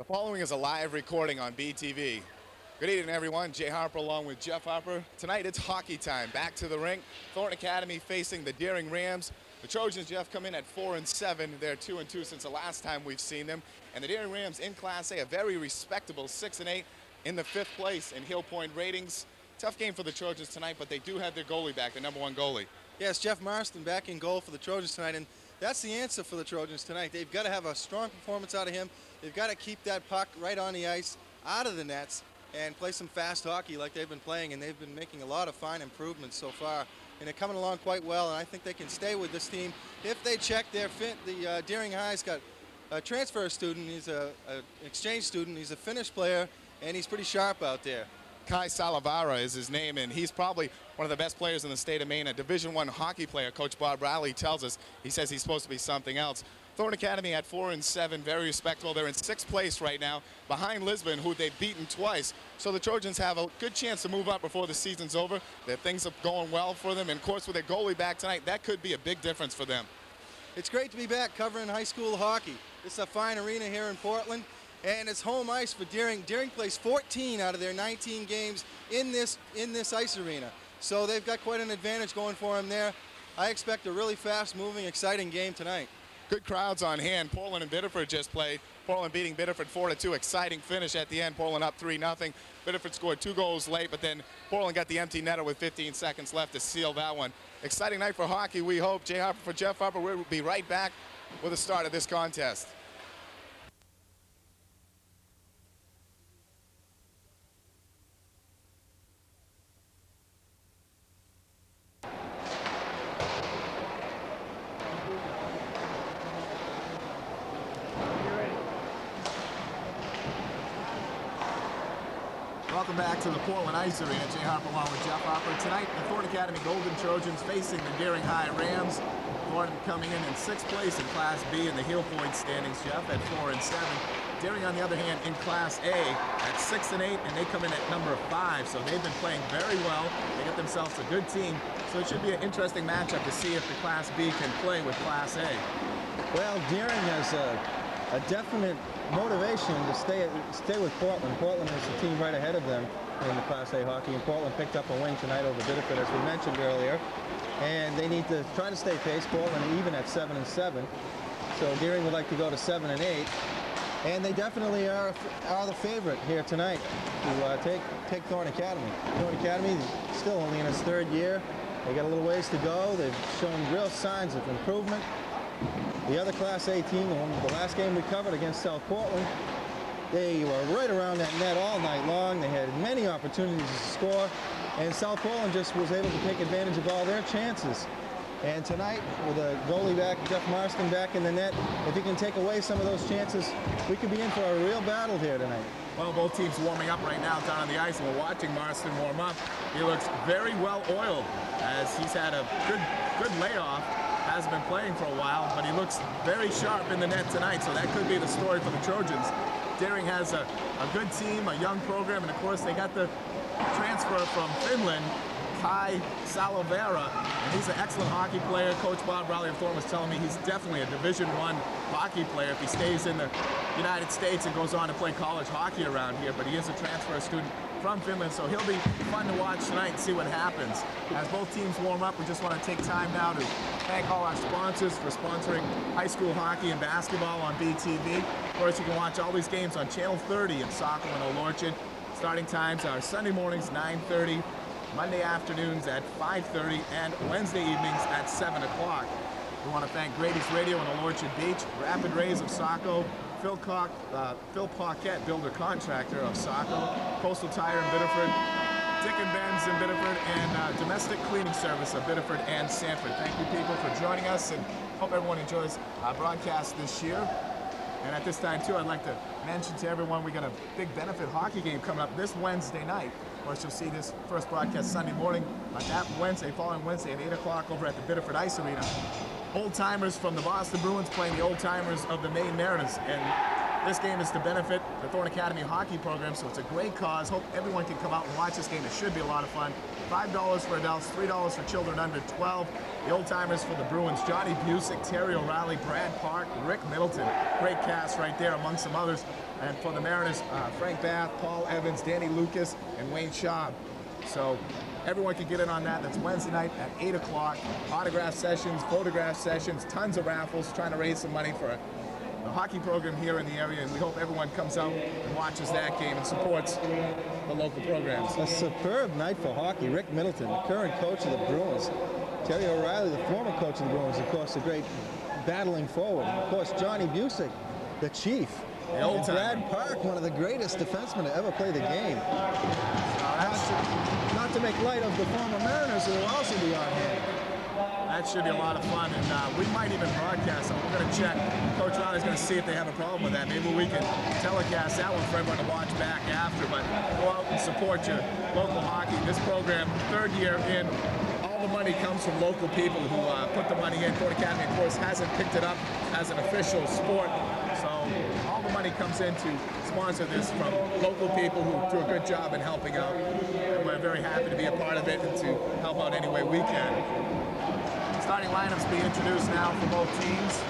The following is a live recording on BTV. Good evening, everyone. Jay Harper along with Jeff Harper. Tonight it's hockey time. Back to the rink. Thornton Academy facing the Deering Rams. The Trojans, Jeff, come in at 4-7. They're 2-2 since the last time we've seen them. And the Deering Rams in Class A, a very respectable 6-8 in the 5th place in Heel Point ratings. Tough game for the Trojans tonight, but they do have their goalie back, the #1 goalie. Yes, Jeff Marston back in goal for the Trojans tonight, and that's the answer for the Trojans tonight. They've got to have a strong performance out of him. They've got to keep that puck right on the ice, out of the nets, and play some fast hockey like they've been playing, and they've been making a lot of fine improvements so far, and they're coming along quite well, and I think they can stay with this team if they check their fit. The Deering High's got a transfer student. He's an exchange student. He's a Finnish player, and he's pretty sharp out there. Kai Salavara is his name, and he's probably one of the best players in the state of Maine, a Division I hockey player. Coach Bob Riley tells us. He says he's supposed to be something else. Thornton Academy at 4-7, very respectable. They're in 6th place right now, behind Lisbon, who they've beaten twice. So the Trojans have a good chance to move up before the season's over. That things are going well for them, and of course with their goalie back tonight, that could be a big difference for them. It's great to be back covering high school hockey. It's a fine arena here in Portland, and it's home ice for Deering. Deering plays 14 out of their 19 games in this ice arena. So they've got quite an advantage going for them there. I expect a really fast-moving, exciting game tonight. Good crowds on hand. Portland and Biddeford just played. Portland beating Biddeford 4-2. Exciting finish at the end. Portland up 3-0. Biddeford scored 2 goals late, but then Portland got the empty netter with 15 seconds left to seal that one. Exciting night for hockey, we hope. Jay Harper for Jeff Harper. We'll be right back with the start of this contest. Welcome back to the Portland Ice Arena. Jay Harper along with Jeff Harper. Tonight, the Thornton Academy Golden Trojans facing the Deering High Rams. Thornton coming in 6th place in Class B in the Heel Point standings, Jeff, at 4-7. Deering, on the other hand, in Class A at 6-8, and they come in at number 5. So they've been playing very well. They get themselves a good team. So it should be an interesting matchup to see if the Class B can play with Class A. Well, Deering has a definite motivation to stay with Portland. Portland is the team right ahead of them in the Class A hockey, and Portland picked up a win tonight over Biddeford, as we mentioned earlier. And they need to try to stay pace. Portland even at 7-7, so Deering would like to go to 7-8, and they definitely are the favorite here tonight to take Thornton Academy. Thornton Academy is still only in its 3rd year. They got a little ways to go. They've shown real signs of improvement. The other Class A team, the last game we covered against South Portland, they were right around that net all night long. They had many opportunities to score, and South Portland just was able to take advantage of all their chances. And tonight, with a goalie back, Jeff Marston back in the net, if he can take away some of those chances, we could be in for a real battle here tonight. Well, both teams warming up right now down on the ice, and we're watching Marston warm up. He looks very well oiled, as he's had a good layoff. Hasn't been playing for a while, but he looks very sharp in the net tonight, so that could be the story for the Trojans. Deering has a good team, a young program, and of course they got the transfer from Finland, Kai Salavara, and he's an excellent hockey player. Coach Bob Riley of Thornton was telling me he's definitely a Division I hockey player if he stays in the United States and goes on to play college hockey around here, but he is a transfer student from Finland, so he'll be fun to watch tonight and see what happens. As both teams warm up, we just want to take time now to thank all our sponsors for sponsoring high school hockey and basketball on BTV. Of course, you can watch all these games on Channel 30 in Saco and Old Orchard. Starting times are Sunday mornings 9:30, Monday afternoons at 5:30, and Wednesday evenings at 7 o'clock. We want to thank Grady's Radio in Old Orchard Beach, Rapid Rays of Saco, Phil Paquette, builder contractor of Saco, Coastal Tire in Biddeford, Dick and Ben's in Biddeford, and Domestic Cleaning Service of Biddeford and Sanford. Thank you, people, for joining us, and hope everyone enjoys our broadcast this year. And at this time, too, I'd like to mention to everyone we got a big benefit hockey game coming up this Wednesday night. Of course, you'll see this first broadcast Sunday morning, but that following Wednesday at 8 o'clock over at the Biddeford Ice Arena. Old-timers from the Boston Bruins playing the old-timers of the Maine Mariners, and This game is to benefit the Thornton Academy Hockey program, so it's a great cause. Hope everyone can come out and watch this game. It should be a lot of fun. $5 for adults, $3 for children under 12. The old-timers for the Bruins, Johnny Busick, Terry O'Reilly, Brad Park, Rick Middleton. Great cast right there among some others. And for the Mariners, Frank Bath, Paul Evans, Danny Lucas, and Wayne Schaub. So everyone can get in on that. That's Wednesday night at 8 o'clock. Autograph sessions, photograph sessions, tons of raffles, trying to raise some money for the hockey program here in the area, and we hope everyone comes out and watches that game and supports the local programs. A superb night for hockey. Rick Middleton, the current coach of the Bruins. Terry O'Reilly, the former coach of the Bruins, of course, a great battling forward. Of course, Johnny Busick, the chief. The old and Brad Park, one of the greatest defensemen to ever play the game. Not to make light of the former Mariners who will also be on hand. That should be a lot of fun, and we might even broadcast it. We're going to check. Coach Ron is going to see if they have a problem with that. Maybe we can telecast that one for everyone to watch back after, but go out and support your local hockey. This program, third year in, all the money comes from local people who put the money in. Thornton Academy, of course, hasn't picked it up as an official sport, so all the money comes in to sponsor this from local people who do a good job in helping out. And we're very happy to be a part of it and to help out any way we can. Starting lineups being introduced now for both teams.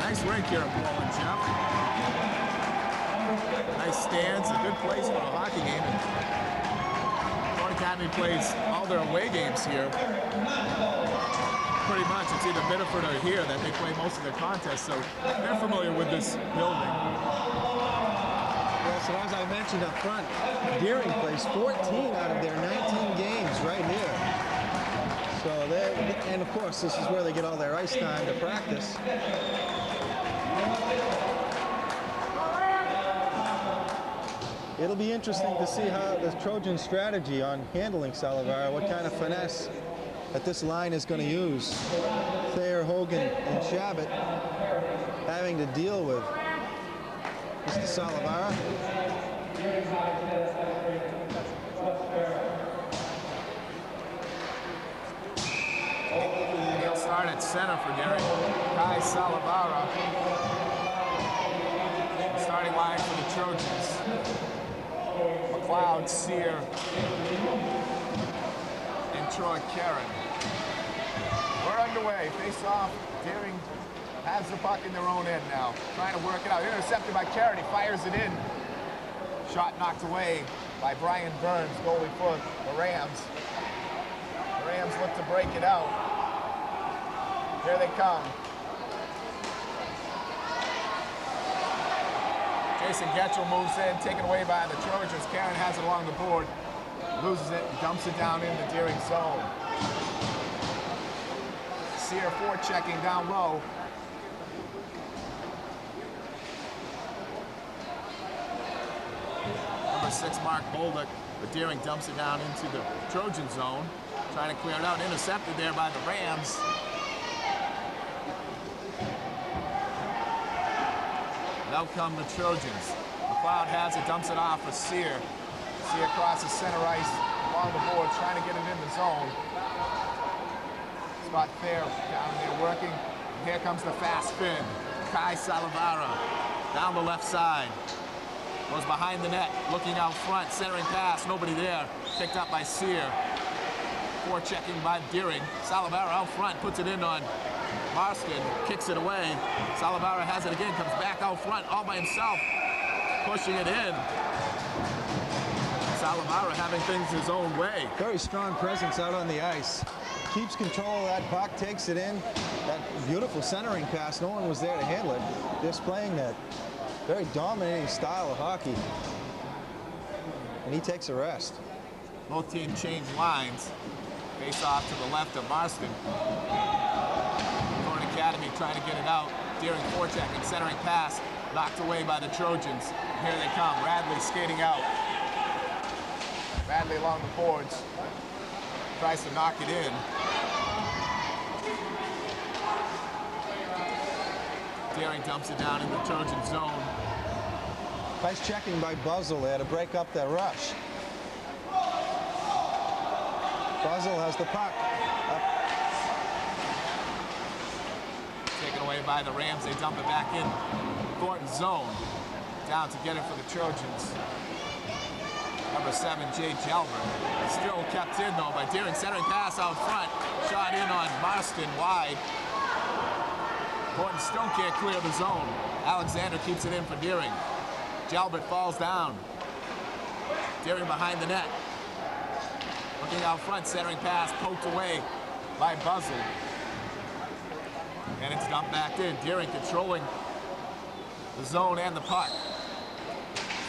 Nice rink here in Portland, Jeff. Nice stands, a good place for a hockey game. Thornton Academy plays all their away games here. Pretty much, it's either Biddeford or here that they play most of their contests, so they're familiar with this building. So as I mentioned up front, Deering plays 14 out of their 19 games right here. So and of course, this is where they get all their ice time to practice. It'll be interesting to see how the Trojan strategy on handling Salavara, what kind of finesse that this line is going to use. Thayer, Hogan, and Shabbat having to deal with Mr. Salavara. He'll start at center for Gary. Kai Salavara. The starting line for the Trojans. McLeod, Sear, and Troy Karen. We're underway. Face off. Deering has the puck in their own end now. Trying to work it out. Intercepted by Karen. He fires it in. Shot knocked away by Brian Burns, goalie for the Rams. The Rams look to break it out. Here they come. Jason Getchell moves in, taken away by the Trojans. Karen has it along the board, loses it, dumps it down in the Deering zone. Sear forechecking down low. Number 6, Mark Bolduc, but Deering dumps it down into the Trojan zone. Trying to clear it out, intercepted there by the Rams. And out come the Trojans. McLeod has it, dumps it off for Sear. Sear crosses center ice along the board, trying to get it in the zone. Spot there, down there working. And here comes the fast spin. Kai Salavara down the left side. Goes behind the net, looking out front, centering pass, nobody there. Picked up by Sear. Forechecking by Deering. Salavara out front, puts it in on Marston, kicks it away. Salavara has it again, comes back out front all by himself, pushing it in. Salavara having things his own way. Very strong presence out on the ice. Keeps control of that puck, takes it in. That beautiful centering pass, no one was there to handle it. Displaying that very dominating style of hockey. And he takes a rest. Both teams change lines. Face off to the left of Marston. Thornton Academy trying to get it out. Deering forechecking, centering pass, knocked away by the Trojans. Here they come. Radley skating out. Radley along the boards. Tries to knock it in. Deering dumps it down in the Trojan zone. Nice checking by Buzzell there to break up that rush. Buzzell has the puck up Taken away by the Rams. They dump it back in Thornton zone. Down to get it for the Trojans. Number 7, Jay Jalbert. Still kept in, though, by Deering. Centering pass out front. Shot in on Marston wide. Thornton still can't clear the zone. Alexander keeps it in for Deering. Jalbert falls down. Deering behind the net. Looking out front, centering pass poked away by Buzzell. And it's dumped back in. Deering controlling the zone and the puck.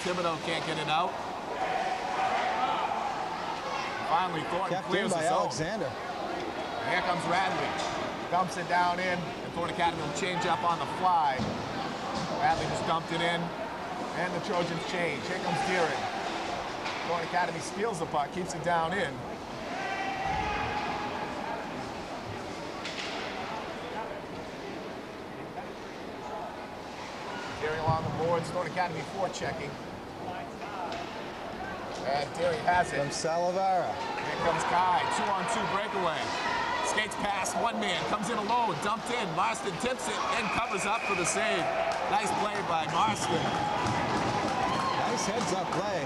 Thibodeau can't get it out. Finally, Thornton Kept clears in the by zone. Alexander. And here comes Radley. Dumps it down in, and Thornton Academy will change up on the fly. Radley just dumped it in, and the Trojans change. Here comes Deering. Thornton Academy steals the puck, keeps it down in. Deering along the boards, Thornton Academy forechecking. And Deering has it. From Salavara. Here comes Kai, 2-on-2 breakaway. Skates past one man, comes in alone, dumped in. Marston tips it and covers up for the save. Nice play by Marston. Nice heads-up play.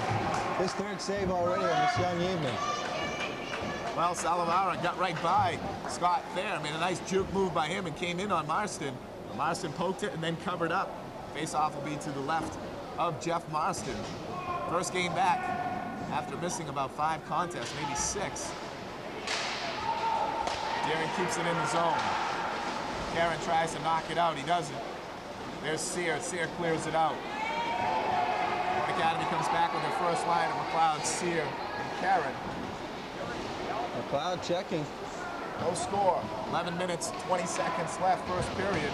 His third save already on this young evening. Well, Salavara got right by Scott Thayer. Made a nice juke move by him and came in on Marston. But Marston poked it and then covered up. Face-off will be to the left of Jeff Marston. First game back after missing about 5 contests, maybe 6. Deering keeps it in the zone. Karen tries to knock it out. He doesn't. There's Sear. Sear clears it out. Academy comes back with their first line of McLeod, Sear, and Karen. McLeod checking. No score. 11 minutes, 20 seconds left, first period.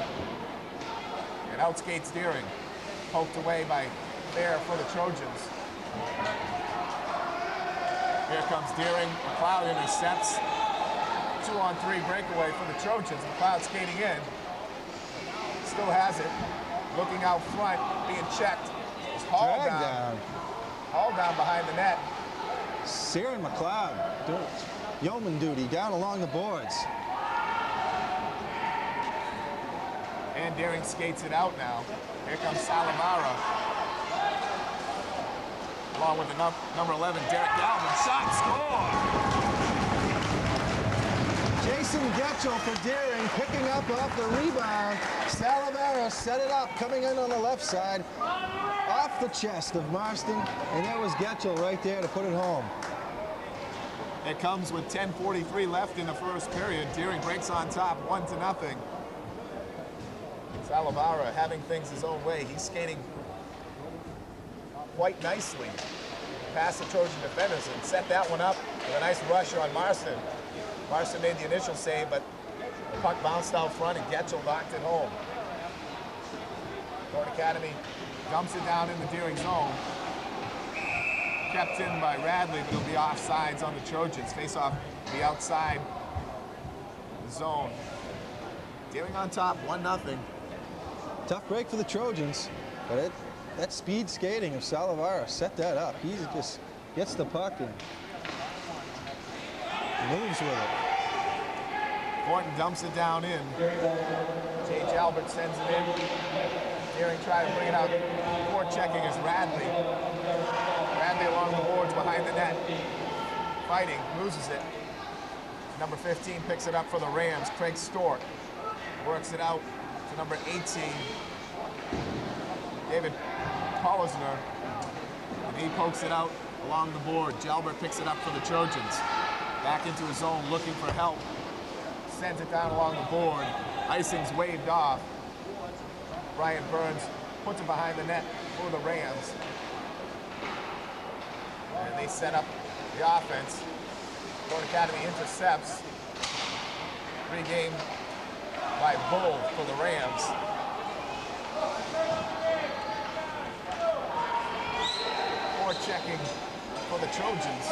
And out skates Deering. Poked away by Thayer for the Trojans. Here comes Deering. McLeod intercepts. 2-on-3 breakaway for the Trojans. McLeod skating in. Still has it. Looking out front, being checked. It's hauled down. Hauled down behind the net. Sear and McLeod doing yeoman duty down along the boards. And Deering skates it out now. Here comes Salamara. Along with the number 11, Derek Galvin. Shot, score! Jason Getchell for Deering, picking up off the rebound. Salavara set it up, coming in on the left side, off the chest of Marston, and there was Getchell right there to put it home. It comes with 10:43 left in the first period. Deering breaks on top, 1-0. Salavara having things his own way. He's skating quite nicely past the Trojan defenders and set that one up with a nice rush on Marston. Marston made the initial save, but the puck bounced out front and Getchell knocked it home. Thornton Academy dumps it down in the Deering zone. Kept in by Radley, but it'll be offsides on the Trojans. Face-off will be outside the zone. Deering on top, 1-0. Tough break for the Trojans, but that speed skating of Salavara set that up. He just gets the puck and moves with it. Thornton dumps it down in. Jay Jalbert sends it in. Deering tries to bring it out. Forechecking is Radley. Radley along the boards behind the net. Fighting, loses it. Number 15 picks it up for the Rams. Craig Stork works it out to number 18, David Pollisner. And he pokes it out along the board. Jalbert picks it up for the Trojans. Back into his zone, looking for help. Sends it down along the board. Icing's waved off. Brian Burns puts it behind the net for the Rams. And they set up the offense. Thornton Academy intercepts. Regained by Bull for the Rams. Forechecking for the Trojans.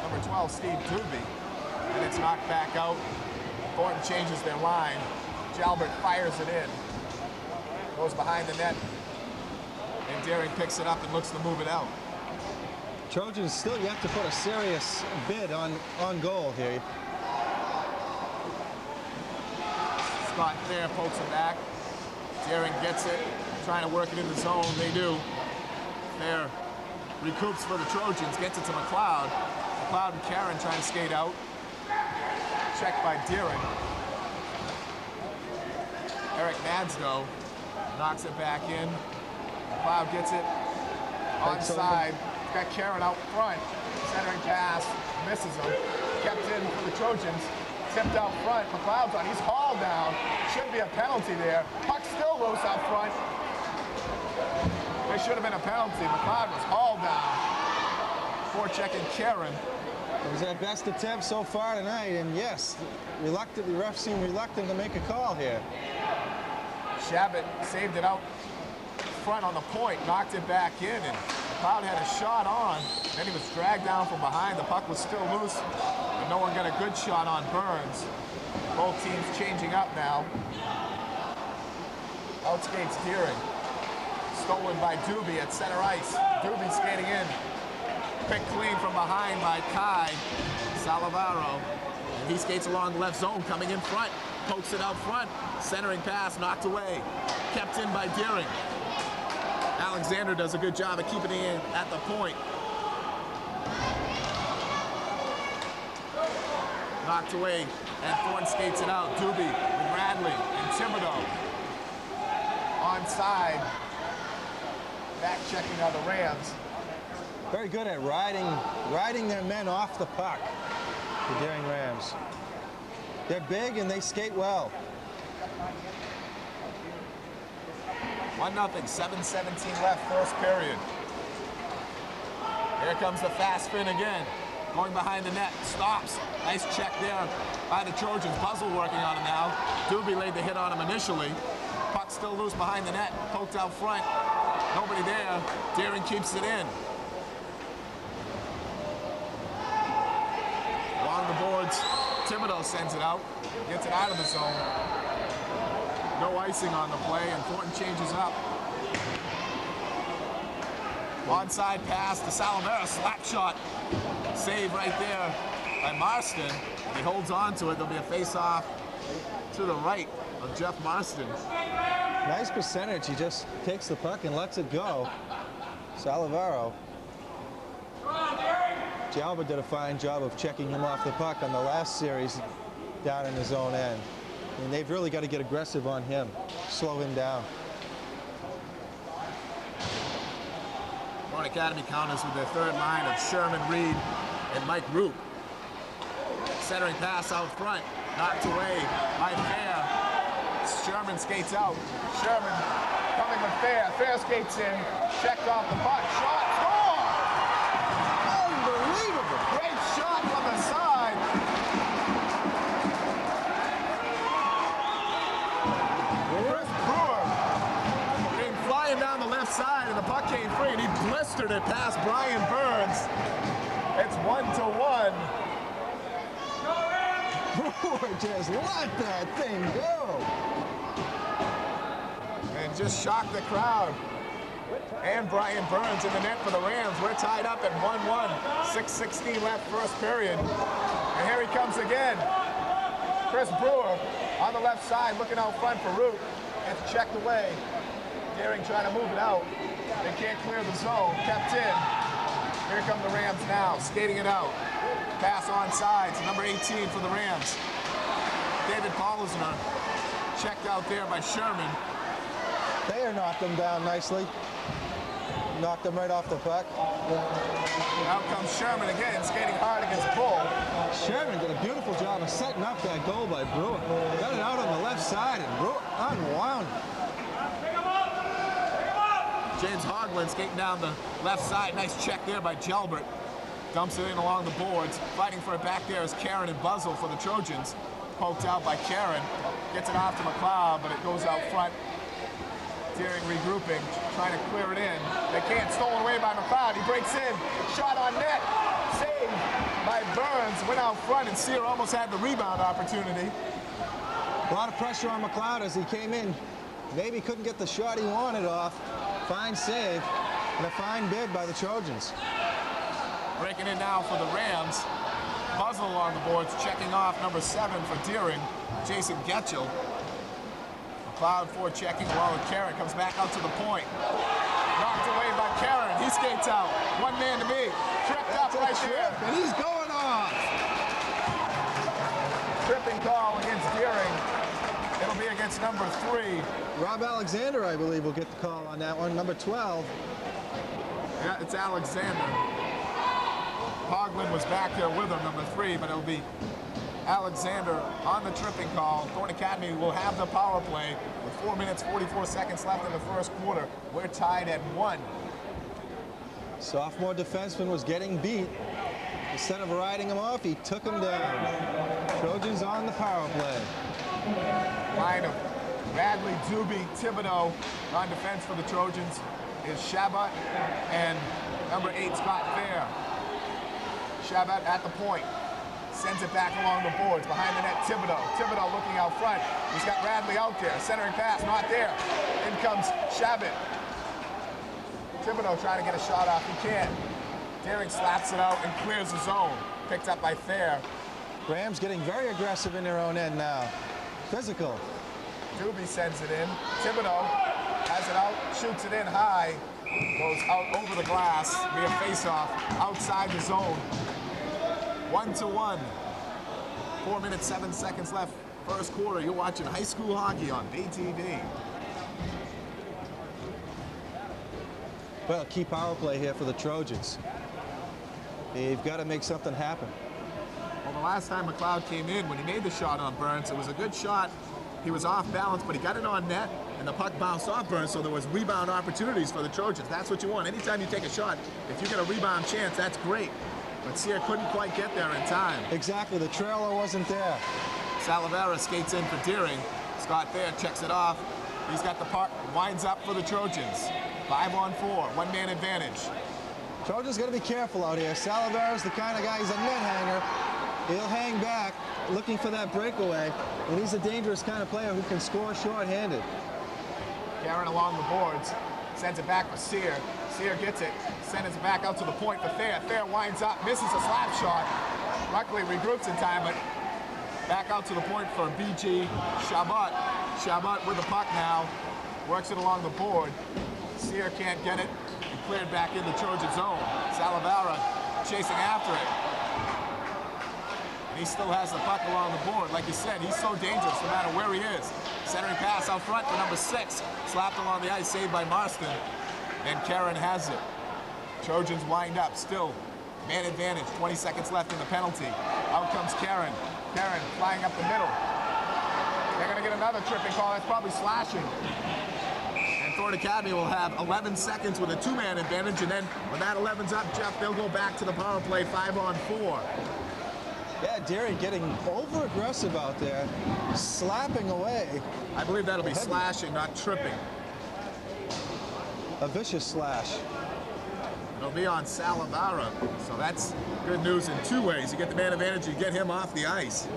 Number 12, Steve Doobie. And it's knocked back out. Thornton changes their line. Jalbert fires it in. Goes behind the net. And Deering picks it up and looks to move it out. Trojans still yet to put a serious bid on goal here. Scott there pokes it back. Deering gets it, trying to work it in the zone. They do. There, recoups for the Trojans, gets it to McLeod. McLeod and Karen trying to skate out. Checked by Deering. Eric Nadsdow knocks it back in. McLeod gets it onside. Got Karen out front. Centering pass, misses him. Kept in for the Trojans. Tipped out front. McLeod's on. He's hauled down. Should be a penalty there. Puck still loose out front. There should have been a penalty. McLeod was hauled down. Forechecking Karen. It was their best attempt so far tonight, and yes, the refs seem reluctant to make a call here. Shabbat saved it out front on the point, knocked it back in, and McLeod had a shot on. Then he was dragged down from behind. The puck was still loose, but no one got a good shot on Burns. Both teams changing up now. Outskates Deering. Stolen by Doobie at center ice. Doobie skating in. Picked clean from behind by Kai Salavaro. And he skates along the left zone, coming in front. Pokes it out front. Centering pass, knocked away. Kept in by Deering. Alexander does a good job of keeping it in at the point. Knocked away, and Thornton skates it out. Doobie with Radley and Thibodeau. Onside. Back checking on the Rams. Very good at riding their men off the puck, the Deering Rams. They're big and they skate well. 1-0, 7:17 left, first period. Here comes the fast spin again. Going behind the net, stops. Nice check there by the Trojans. Puzzle working on him now. Doobie laid the hit on him initially. Puck still loose behind the net, poked out front. Nobody there. Deering keeps it in. Along the boards, Thibodeau sends it out. Gets it out of the zone. No icing on the play, and Thornton changes up. Onside pass to Salavera, slap shot. Save right there by Marston. He holds on to it. There'll be a face-off to the right of Jeff Marston. Nice percentage. He just takes the puck and lets it go. Salavaro. Jalba did a fine job of checking him off the puck on the last series down in his own end. And they've really got to get aggressive on him, slow him down. Thornton Academy counters with their third line of Sherman, Reed, and Mike Root. Centering pass out front, knocked away by Fair. Sherman skates out. Sherman coming with Fair. Fair skates in, checked off the puck, shot, score! Unbelievable! Great shot from the side. Chris Brewer came flying down the left side, and the puck came free, and he blistered it past Brian Burns. It's 1-1. Brewer just let that thing go. And just shocked the crowd. And Brian Burns in the net for the Rams. We're tied up at 1-1. 6:16 left, first period. And here he comes again. Chris Brewer on the left side, looking out front for Root. It's checked away. Deering trying to move it out. They can't clear the zone. Kept in. Here come the Rams now, skating it out. Pass on sides, number 18 for the Rams. David Paulusner checked out there by Sherman. Thayer knocked him down nicely. Knocked him right off the puck. Out comes Sherman again, skating hard against Bull. Sherman did a beautiful job of setting up that goal by Brewer. Got it out on the left side and Brewer unwound. James Hoagland skating down the left side. Nice check there by Gelbert. Dumps it in along the boards. Fighting for it back there is Karen and Buzzle for the Trojans. Poked out by Karen. Gets it off to McLeod, but it goes out front. Deering regrouping, trying to clear it in. They can't. Stolen away by McLeod. He breaks in. Shot on net. Saved by Burns. Went out front, and Sear almost had the rebound opportunity. A lot of pressure on McLeod as he came in. Maybe couldn't get the shot he wanted off. Fine save and a fine bid by the Trojans. Breaking in now for the Rams. Puzzle on the boards, checking off number 7 for Deering, Jason Getchell. McLeod forechecking while Karen comes back out to the point. Knocked away by Karen. He skates out. One man to beat. Tripped up right there. And he's going off. Tripping call against Deering. It'll be against number 3. Rob Alexander, I believe, will get the call on that one. Number 12. Yeah, it's Alexander. Hoagland was back there with him, number 3, but it'll be Alexander on the tripping call. Thornton Academy will have the power play with 4 minutes, 44 seconds left in the first quarter. We're tied at 1. Sophomore defenseman was getting beat. Instead of riding him off, he took him down. Trojans on the power play. Line of Bradley, Doobie, Thibodeau on defense for the Trojans is Shabbat and number 8, Scott Fair. Shabbat at the point. Sends it back along the boards. Behind the net, Thibodeau. Thibodeau looking out front. He's got Bradley out there. Centering pass, not there. In comes Shabbat. Thibodeau trying to get a shot off. He can't. Deering slaps it out and clears the zone. Picked up by Fair. Graham's getting very aggressive in their own end now. Physical. Doobie sends it in. Thibodeau has it out, shoots it in high. Goes out over the glass via face-off outside the zone. 1-1. 4 minutes, 7 seconds left. First quarter. You're watching high school hockey on BTV. Well, key power play here for the Trojans. They've got to make something happen. Well, the last time McLeod came in, when he made the shot on Burns, it was a good shot. He was off balance, but he got it on net, and the puck bounced off Burns, so there was rebound opportunities for the Trojans. That's what you want. Anytime you take a shot, if you get a rebound chance, that's great. But Sear couldn't quite get there in time. Exactly, the trailer wasn't there. Salavera skates in for Deering. Scott Fair checks it off. He's got the puck, winds up for the Trojans. 5-on-4, one-man advantage. Trojans got to be careful out here. Salavera's the kind of guy, he's a net hanger. He'll hang back, looking for that breakaway, and he's a dangerous kind of player who can score short-handed. Karen along the boards, sends it back for Sear. Sear gets it, sends it back out to the point for Fair. Fair winds up, misses a slap shot. Luckily regroups in time, but back out to the point for BG Shabbat. Shabbat with the puck now, works it along the board. Sear can't get it, and cleared back in the Trojan zone. Salavera chasing after it. And he still has the puck along the board. Like you said, he's so dangerous no matter where he is. Centering pass out front for number 6. Slapped along the ice, saved by Marston. And Karen has it. Trojans wind up, still man advantage. 20 seconds left in the penalty. Out comes Karen. Karen flying up the middle. They're going to get another tripping call. That's probably slashing. And Thornton Academy will have 11 seconds with a 2-man advantage. And then when that 11's up, Jeff, they'll go back to the power play 5-on-4. Yeah, Deering getting over-aggressive out there, slapping away. I believe that'll be slashing, not tripping. A vicious slash. It'll be on Salavara, so that's good news in 2 ways. You get the man advantage, you get him off the ice.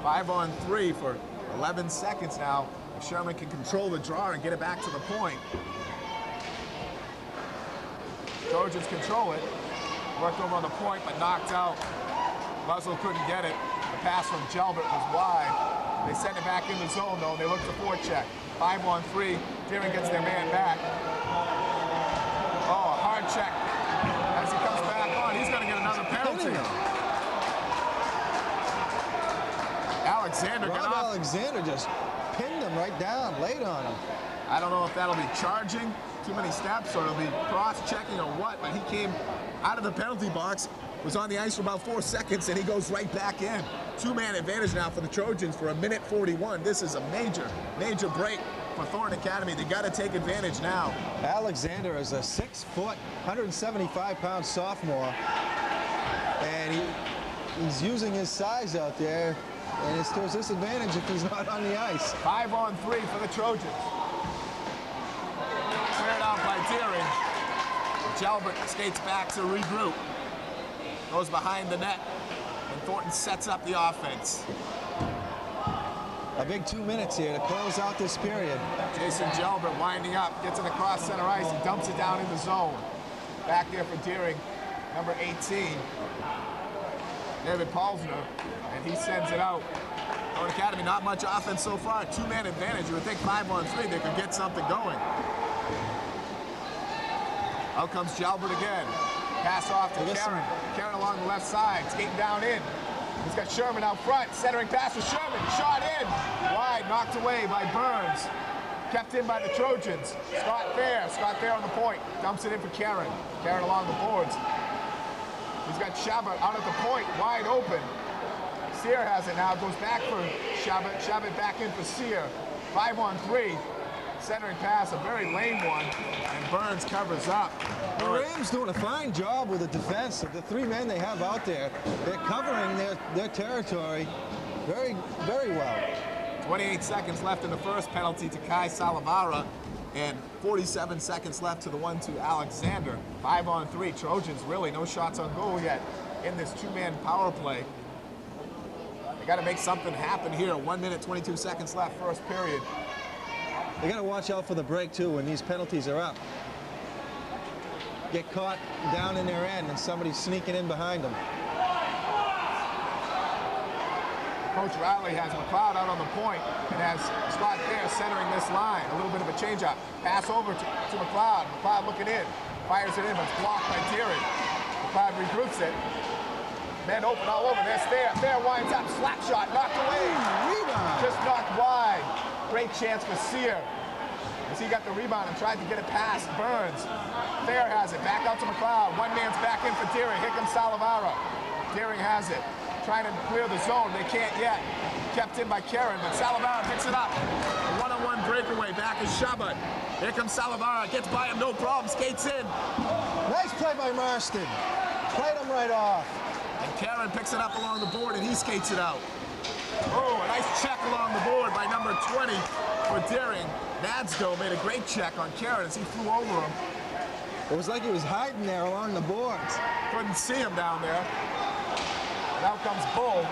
5-on-3 for 11 seconds now. If Sherman can control the draw and get it back to the point. Trojans control it. Worked over on the point, but knocked out. Muzzle couldn't get it. The pass from Jalbert was wide. They send it back in the zone, though. They look to forecheck. 5-on-3. Deering gets their man back. Oh, hard check. As he comes back on, he's going to get another penalty. Alexander got off. Alexander just pinned him right down, laid on him. I don't know if that'll be charging too many steps or it'll be cross-checking or what, but he came out of the penalty box, was on the ice for about 4 seconds, and he goes right back in. 2-man advantage now for the Trojans for 1:41. This is a major break for Thornton Academy. They got to take advantage now. Alexander is a 6-foot, 175-pound sophomore, and he's using his size out there, and it's to his disadvantage if he's not on the ice. 5-on-3 for the Trojans. Cleared out by Deering. Jalbert skates back to regroup. Goes behind the net, and Thornton sets up the offense. A big 2 minutes here to close out this period. Jason Jalbert winding up, gets it across center ice, and dumps it down in the zone. Back there for Deering, number 18, David Paulsner, and he sends it out. Thornton Academy, not much offense so far. Two-man advantage. You would think 5-on-3, they could get something going. Out comes Jalbert again. Pass off to Karen. Karen along the left side, skating down in. He's got Sherman out front. Centering pass to Sherman. Shot in. Wide, knocked away by Burns. Kept in by the Trojans. Scott Fair on the point. Dumps it in for Karen. Karen along the boards. He's got Shabbat out at the point, wide open. Sear has it now, goes back for Shabbat. Shabbat back in for Sear. 5-on-3. Centering pass, a very lame one, and Burns covers up. The Rams doing a fine job with the defense. The three men they have out there, they're covering their territory very, very well. 28 seconds left in the first, penalty to Kai Salavara, and 47 seconds left to the one to Alexander. 5-on-3. Trojans really no shots on goal yet in this two-man power play. They got to make something happen here. 1 minute, 22 seconds left, first period. They got to watch out for the break too when these penalties are up. Get caught down in their end and somebody's sneaking in behind them. Coach Riley has McLeod out on the point and has Scott Fair centering this line. A little bit of a change-up. Pass over to McLeod. McLeod looking in. Fires it in, but it's blocked by Deering. McLeod regroups it. Men open all over. There's Fair. Fair winds up. Slap shot. Knocked away. Rebound. Just knocked wide. Great chance for Sear. As he got the rebound and tried to get it past Burns. Fair has it. Back out to McLeod. One man's back in for Deering. Here comes Salavara. Deering has it. Trying to clear the zone. They can't yet. Kept in by Karen, but Salavara picks it up. A one-on-one breakaway. Back is Shabbat. Here comes Salavara. Gets by him, no problem. Skates in. Nice play by Marston. Played him right off. And Karen picks it up along the board, and he skates it out. Oh, a nice check along the board by number 20 for Deering. Nadsdo made a great check on Karen as he flew over him. It was like he was hiding there along the boards. Couldn't see him down there. And out comes Bull.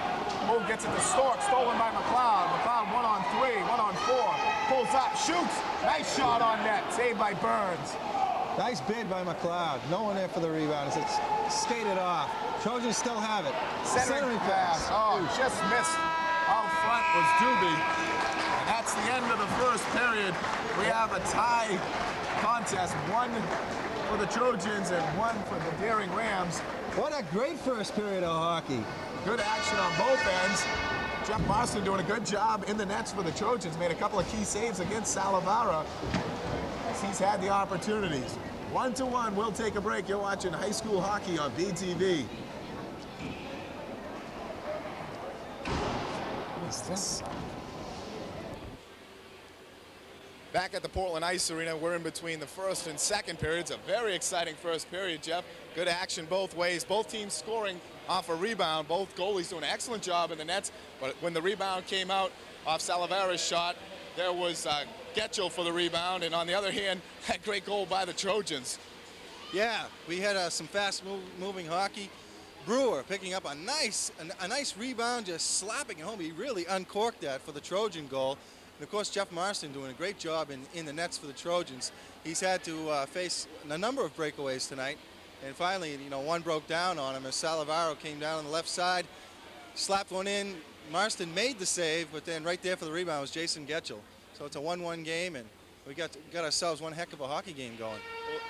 Bull gets it to Stork, stolen by McLeod. McLeod 1-on-3, 1-on-4. Pulls up, shoots. Nice shot on net, saved by Burns. Nice bid by McLeod. No one there for the rebound. It's skated off. Trojans still have it. Centering pass. Oh, just missed. Out front was Doobie. And that's the end of the first period. We have a tie contest. One for the Trojans and one for the Deering Rams. What a great first period of hockey. Good action on both ends. Jeff Marston doing a good job in the nets for the Trojans. Made a couple of key saves against Salavara as he's had the opportunities. 1-1, we'll take a break. You're watching high school hockey on BTV. What is this? Back at the Portland Ice Arena, we're in between the first and second periods. A very exciting first period, Jeff. Good action both ways. Both teams scoring off a rebound. Both goalies doing an excellent job in the nets. But when the rebound came out off Salavara's shot, there was Getchell for the rebound. And on the other hand, that great goal by the Trojans. Yeah, we had some fast-moving hockey. Brewer picking up a nice rebound, just slapping it home. He really uncorked that for the Trojan goal. And of course, Jeff Marston doing a great job in the nets for the Trojans. He's had to face a number of breakaways tonight. And finally, one broke down on him as Salavaro came down on the left side, slapped one in. Marston made the save, but then right there for the rebound was Jason Getchell. So it's a 1-1 game, and we got ourselves one heck of a hockey game going.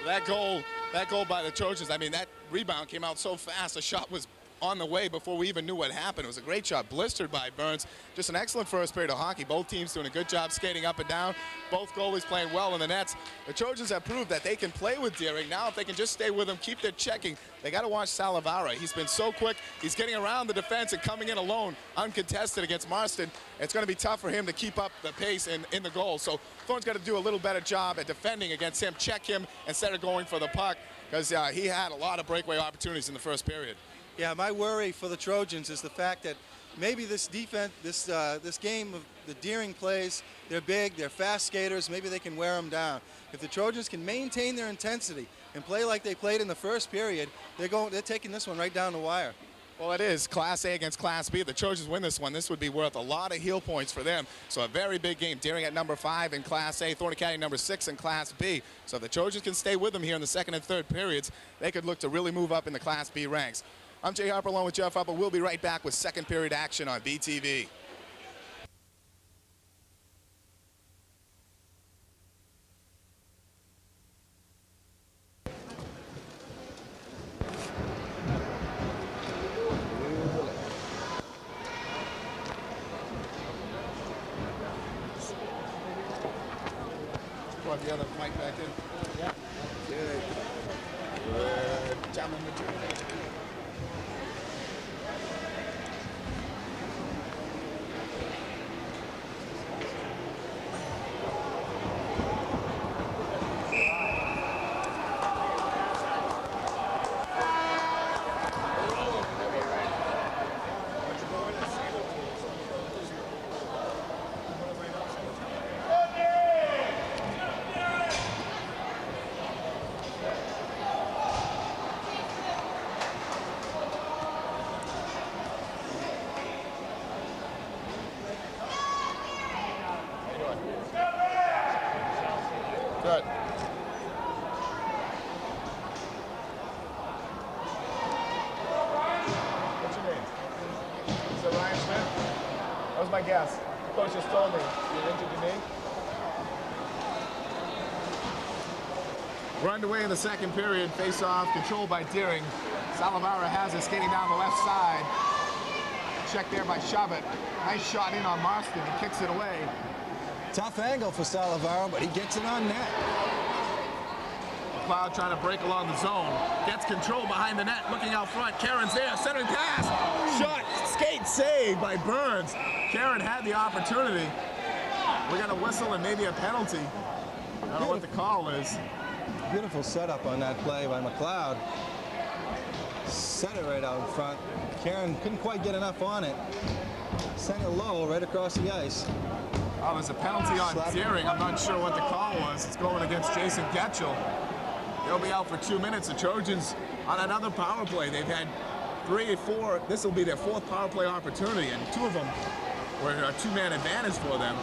Well, that goal by the Trojans, I mean, that rebound came out so fast, the shot was on the way before we even knew what happened. It was a great shot, blistered by Burns. Just an excellent first period of hockey. Both teams doing a good job skating up and down. Both goalies playing well in the nets. The Trojans have proved that they can play with Deering. Now if they can just stay with him, keep their checking, they got to watch Salavara. He's been so quick. He's getting around the defense and coming in alone, uncontested against Marston. It's going to be tough for him to keep up the pace in the goal. So Thorne's got to do a little better job at defending against him, check him instead of going for the puck, because he had a lot of breakaway opportunities in the first period. Yeah, my worry for the Trojans is the fact that maybe this defense, this game of the Deering plays, they're big, they're fast skaters, maybe they can wear them down. If the Trojans can maintain their intensity and play like they played in the first period, they're taking this one right down the wire. Well, it is Class A against Class B. If the Trojans win this one, this would be worth a lot of heel points for them. So a very big game. Deering at number 5 in Class A, Thornton Academy number 6 in Class B. So if the Trojans can stay with them here in the second and third periods, they could look to really move up in the Class B ranks. I'm Jay Harper along with Jeff Harper. We'll be right back with second period action on BTV. Brought the other mic back in. Yeah. Good. Good. Jamming material. Good. What's your name? Is it Ryan Smith? That was my guess. The coach just told me you injured your knee. We're underway in the second period. Face-off controlled by Deering. Salavara has it skating down the left side. Checked there by Shabbat. Nice shot in on Marston. He kicks it away. Tough angle for Salavaro, but he gets it on net. McLeod trying to break along the zone. Gets control behind the net, looking out front. Karen's there, centering pass. Shot, skate, save by Burns. Karen had the opportunity. We got a whistle and maybe a penalty. I don't know what the call is. Beautiful setup on that play by McLeod. Set it right out in front. Karen couldn't quite get enough on it. Sent it low right across the ice. Oh, there's a penalty on Deering. I'm not sure what the call was. It's going against Jason Getchell. They'll be out for 2 minutes. The Trojans on another power play. They've had 3 or 4. This will be their 4th power play opportunity, and 2 of them were a 2-man advantage for them.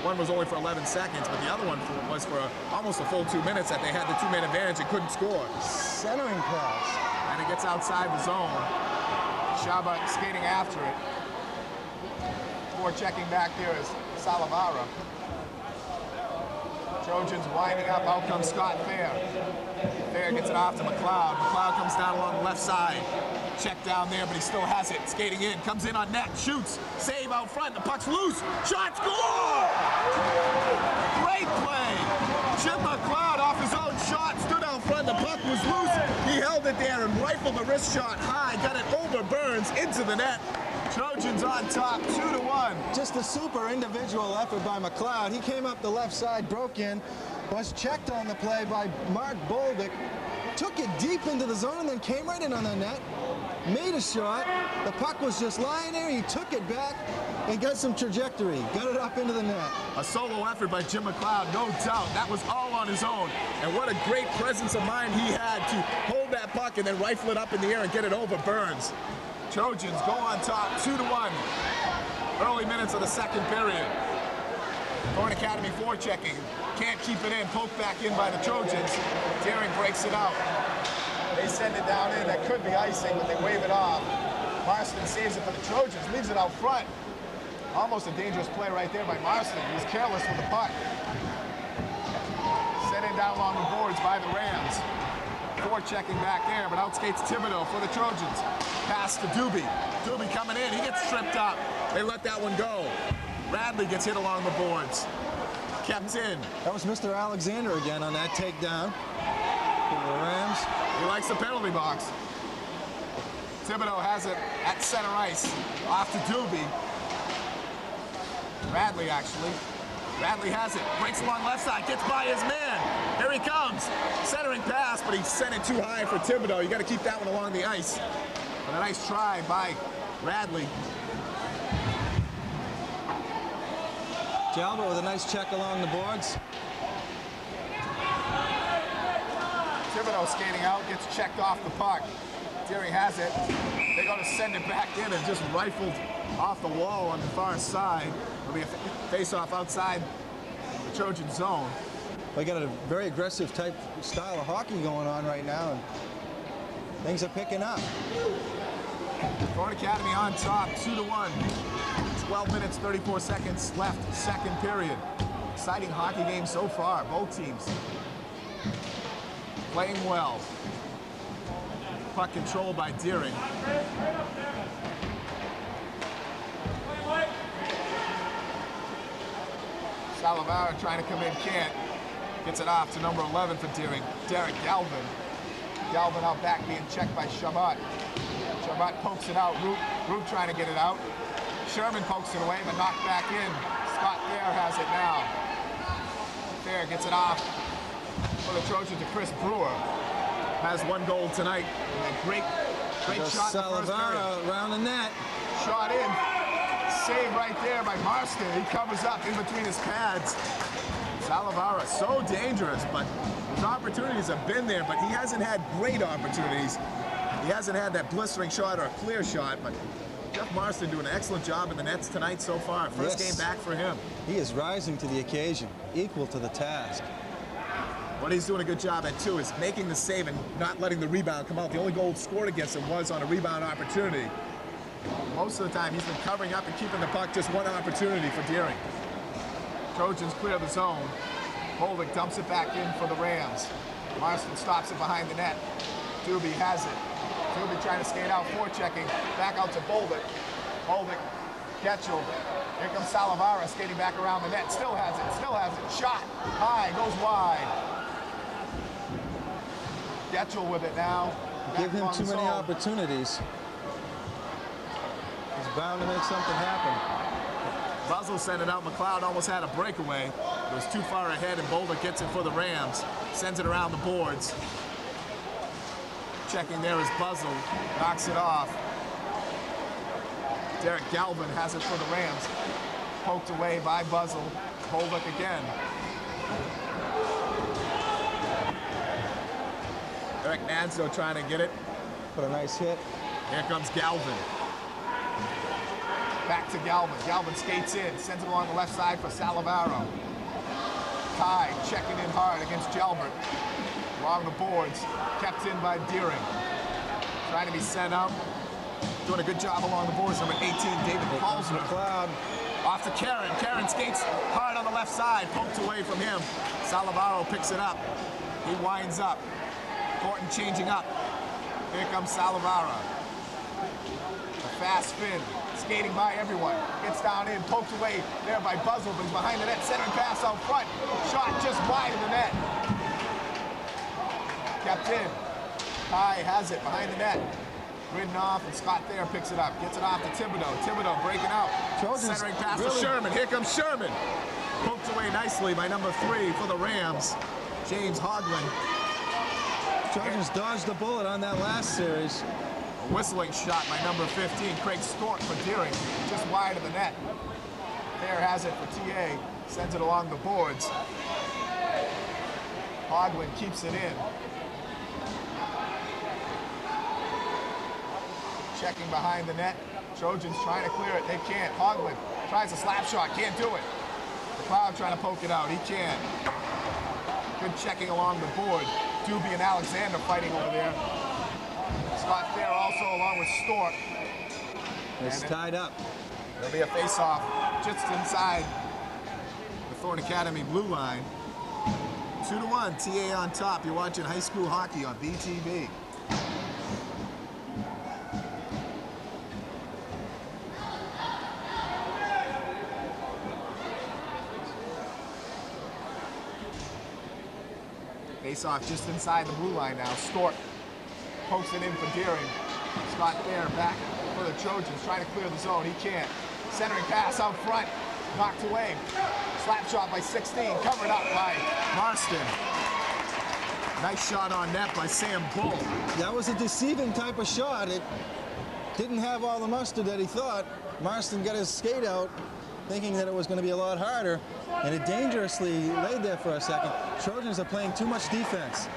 One was only for 11 seconds, but the other one was for almost a full 2 minutes that they had the 2-man advantage and couldn't score. Centering pass. And it gets outside the zone. Shaba skating after it. Checking back there is Salavara. Trojans winding up. Out comes Scott Fair. Fair gets it off to McLeod. McLeod comes down along the left side. Check down there, but he still has it. Skating in. Comes in on net. Shoots. Save out front. The puck's loose. Shot. Score! Great play. Jim McLeod off his own shot. Stood out front. The puck was loose. He held it there and rifled the wrist shot high. Got it over Burns into the net. Trojans on top, 2-1. Just a super individual effort by McLeod. He came up the left side, broke in, was checked on the play by Mark Boldick, took it deep into the zone and then came right in on the net, made a shot. The puck was just lying there. He took it back and got some trajectory, got it up into the net. A solo effort by Jim McLeod, no doubt. That was all on his own. And what a great presence of mind he had to hold that puck and then rifle it up in the air and get it over Burns. Trojans go on top, 2-1. Early minutes of the second period. Thornton Academy forechecking. Can't keep it in. Poked back in by the Trojans. Deering breaks it out. They send it down in. That could be icing, but they wave it off. Marston saves it for the Trojans. Leaves it out front. Almost a dangerous play right there by Marston. He was careless with the puck. Sent in down along the boards by the Rams. Forechecking back there, but outskates Thibodeau for the Trojans. Pass to Doobie. Doobie coming in. He gets stripped up. They let that one go. Radley gets hit along the boards. Kept in. That was Mr. Alexander again on that takedown for the Rams. He likes the penalty box. Thibodeau has it at center ice. Off to Doobie. Radley, actually. Radley has it. Breaks along left side. Gets by his man. Here he comes. Centering pass, but he sent it too high for Thibodeau. You got to keep that one along the ice. But a nice try by Radley. Jalbert with a nice check along the boards. Thibodeau skating out, gets checked off the puck. Deering has it. They go to send it back in and just rifled off the wall on the far side. It'll be a face-off outside the Trojan zone. They got a very aggressive type style of hockey going on right now, and things are picking up. Thornton Academy on top, 2-1. 12 minutes, 34 seconds left, second period. Exciting hockey game so far, both teams playing well. Puck controlled by Deering. Salavara trying to come in, can't. Gets it off to number 11 for Deering, Derek Galvin. Galvin out back being checked by Shabbat. Shabbat pokes it out, Root trying to get it out. Sherman pokes it away, but knocked back in. Scott Thayer has it now. Thayer gets it off for the Trojans to Chris Brewer. Has 1 goal tonight. And a great shot in the first period. Around the net. Shot in. Save right there by Marston. He covers up in between his pads. Salavara, so dangerous, but his opportunities have been there, but he hasn't had great opportunities. He hasn't had that blistering shot or a clear shot, but Jeff Marston doing an excellent job in the nets tonight so far. First game back for him. He is rising to the occasion, equal to the task. What he's doing a good job at, too, is making the save and not letting the rebound come out. The only goal scored against him was on a rebound opportunity. Most of the time, he's been covering up and keeping the puck, just 1 opportunity for Deering. Trojans clear the zone. Boldick dumps it back in for the Rams. Marston stops it behind the net. Doobie has it. Doobie trying to skate out, forechecking. Back out to Boldick. Boldick, Getchell. Here comes Salavara skating back around the net. Still has it. Shot. High, goes wide. Getchell with it now. Give him too many opportunities. He's bound to make something happen. Buzzell sent it out. McLeod almost had a breakaway. It was too far ahead, and Boulder gets it for the Rams. Sends it around the boards. Checking there is Buzzell. Knocks it off. Derek Galvin has it for the Rams. Poked away by Buzzell. Boldick again. Eric Nansdo trying to get it. Put a nice hit. Here comes Galvin. Back to Galvin. Galvin skates in. Sends it along the left side for Salavaro. Ty checking in hard against Jalbert. Along the boards. Kept in by Deering. Trying to be sent out. Doing a good job along the boards. Number 18, David Paulsner. McLeod. Off to Karen. Karen skates hard on the left side. Poked away from him. Salavaro picks it up. He winds up. Thornton changing up. Here comes Salavaro. A fast spin. Skating by everyone. Gets down in. Poked away there by Buzzell, but he's behind the net. Centering pass out front. Shot just wide of the net. Kept in. Ty has it behind the net. Ridden off, and Scott Thayer picks it up. Gets it off to Thibodeau. Thibodeau breaking out. Trojans Centering pass really... to Sherman. Here comes Sherman. Poked away nicely by number 3 for the Rams, James Hoagland. Trojans dodged the bullet on that last series. A whistling shot by number 15, Craig Stork for Deering, just wide of the net. Thayer has it for TA. Sends it along the boards. Hoagland keeps it in. Checking behind the net. Trojans trying to clear it. They can't. Hoagland tries a slap shot. Can't do it. McLeod trying to poke it out. He can't. Good checking along the board. Doobie and Alexander fighting over there. Scott Thayer also along with Stork. It's tied up. There'll be a face-off just inside the Thornton Academy blue line. 2-1, TA on top. You're watching high school hockey on BTV. Face-off just inside the blue line now. Stork pokes it in for Deering. Scott Thayer back for the Trojans, trying to clear the zone. He can't. Centering pass out front. Knocked away. Slap shot by 16. Covered up by Marston. Nice shot on net by Sam Bull. That was a deceiving type of shot. It didn't have all the mustard that he thought. Marston got his skate out, thinking that it was going to be a lot harder, and it dangerously laid there for a second. Trojans are playing too much defense.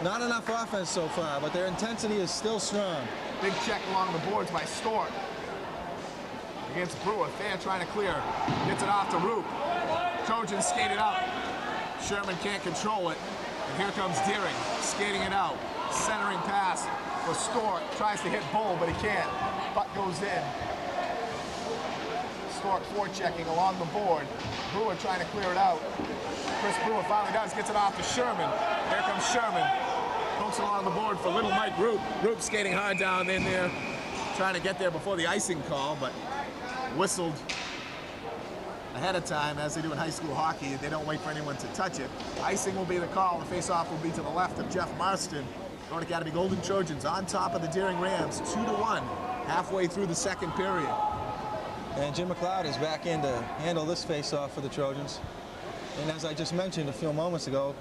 Not enough offense so far, but their intensity is still strong. Big check along the boards by Stork. Against Brewer. Thayer trying to clear. Gets it off to Roop. Trojans skated out. Sherman can't control it. And here comes Deering, skating it out. Centering pass for Stork. Tries to hit Bull, but he can't. Puck goes in. Stork forechecking along the board. Brewer trying to clear it out. Chris Brewer finally does. Gets it off to Sherman. Here comes Sherman. Pokes along the board for little Mike Roop. Roop skating hard down in there, trying to get there before the icing call, but whistled ahead of time, as they do in high school hockey. They don't wait for anyone to touch it. Icing will be the call. The face-off will be to the left of Jeff Marston. Thornton Academy Golden Trojans on top of the Deering Rams, 2-1, halfway through the second period. And Jim McLeod is back in to handle this face-off for the Trojans. And as I just mentioned a few moments ago,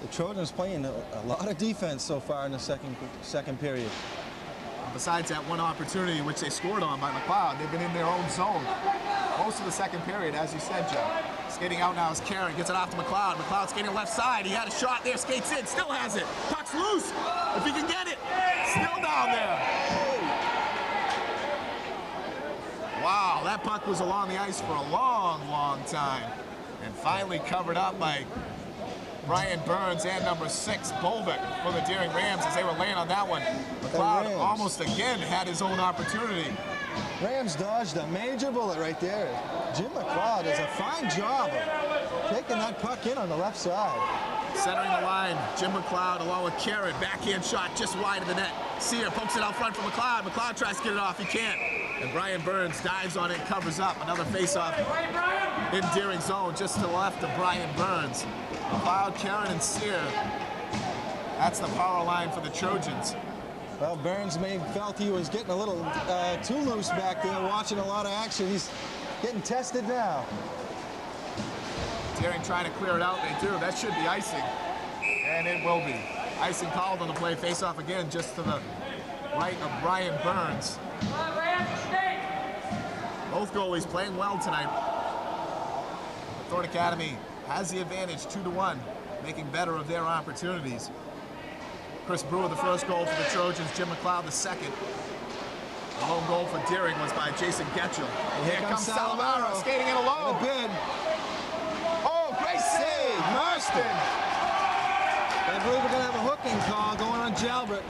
the Trojans playing a lot of defense so far in the second period. Besides that one opportunity which they scored on by McLeod, they've been in their own zone most of the second period, as you said, Joe. Skating out now is Karen, gets it off to McLeod. McLeod skating left side. He had a shot there, skates in, still has it. Puck's loose, if he can get it. Still down there. Wow, that puck was along the ice for a long, long time. And finally covered up by Brian Burns and number 6, Bolvik, for the Deering Rams as they were laying on that one. McLeod almost again had his own opportunity. Rams dodged a major bullet right there. Jim McLeod does a fine job of taking that puck in on the left side. Centering the line, Jim McLeod along with Karen. Backhand shot just wide of the net. Sear pokes it out front for McLeod. McLeod tries to get it off, he can't. And Brian Burns dives on it, covers up. Another face-off in Deering zone, just to the left of Brian Burns. McLeod, Karen, and Sear. That's the power line for the Trojans. Well, Burns may have felt he was getting a little too loose back there, watching a lot of action. He's getting tested now. Deering trying to clear it out. They do. That should be icing. And it will be. Icing called on the play. Face-off again, just to the right of Brian Burns. Both goalies playing well tonight. Thornton Academy has the advantage, 2-1, making better of their opportunities. Chris Brewer, the first goal for the Trojans. Jim McLeod, the second. The home goal for Deering was by Jason Getchell. And here comes Salamaro skating in alone. A bid. Oh, great save, Marston. I believe we're going to have a hooking call going on Jalbert.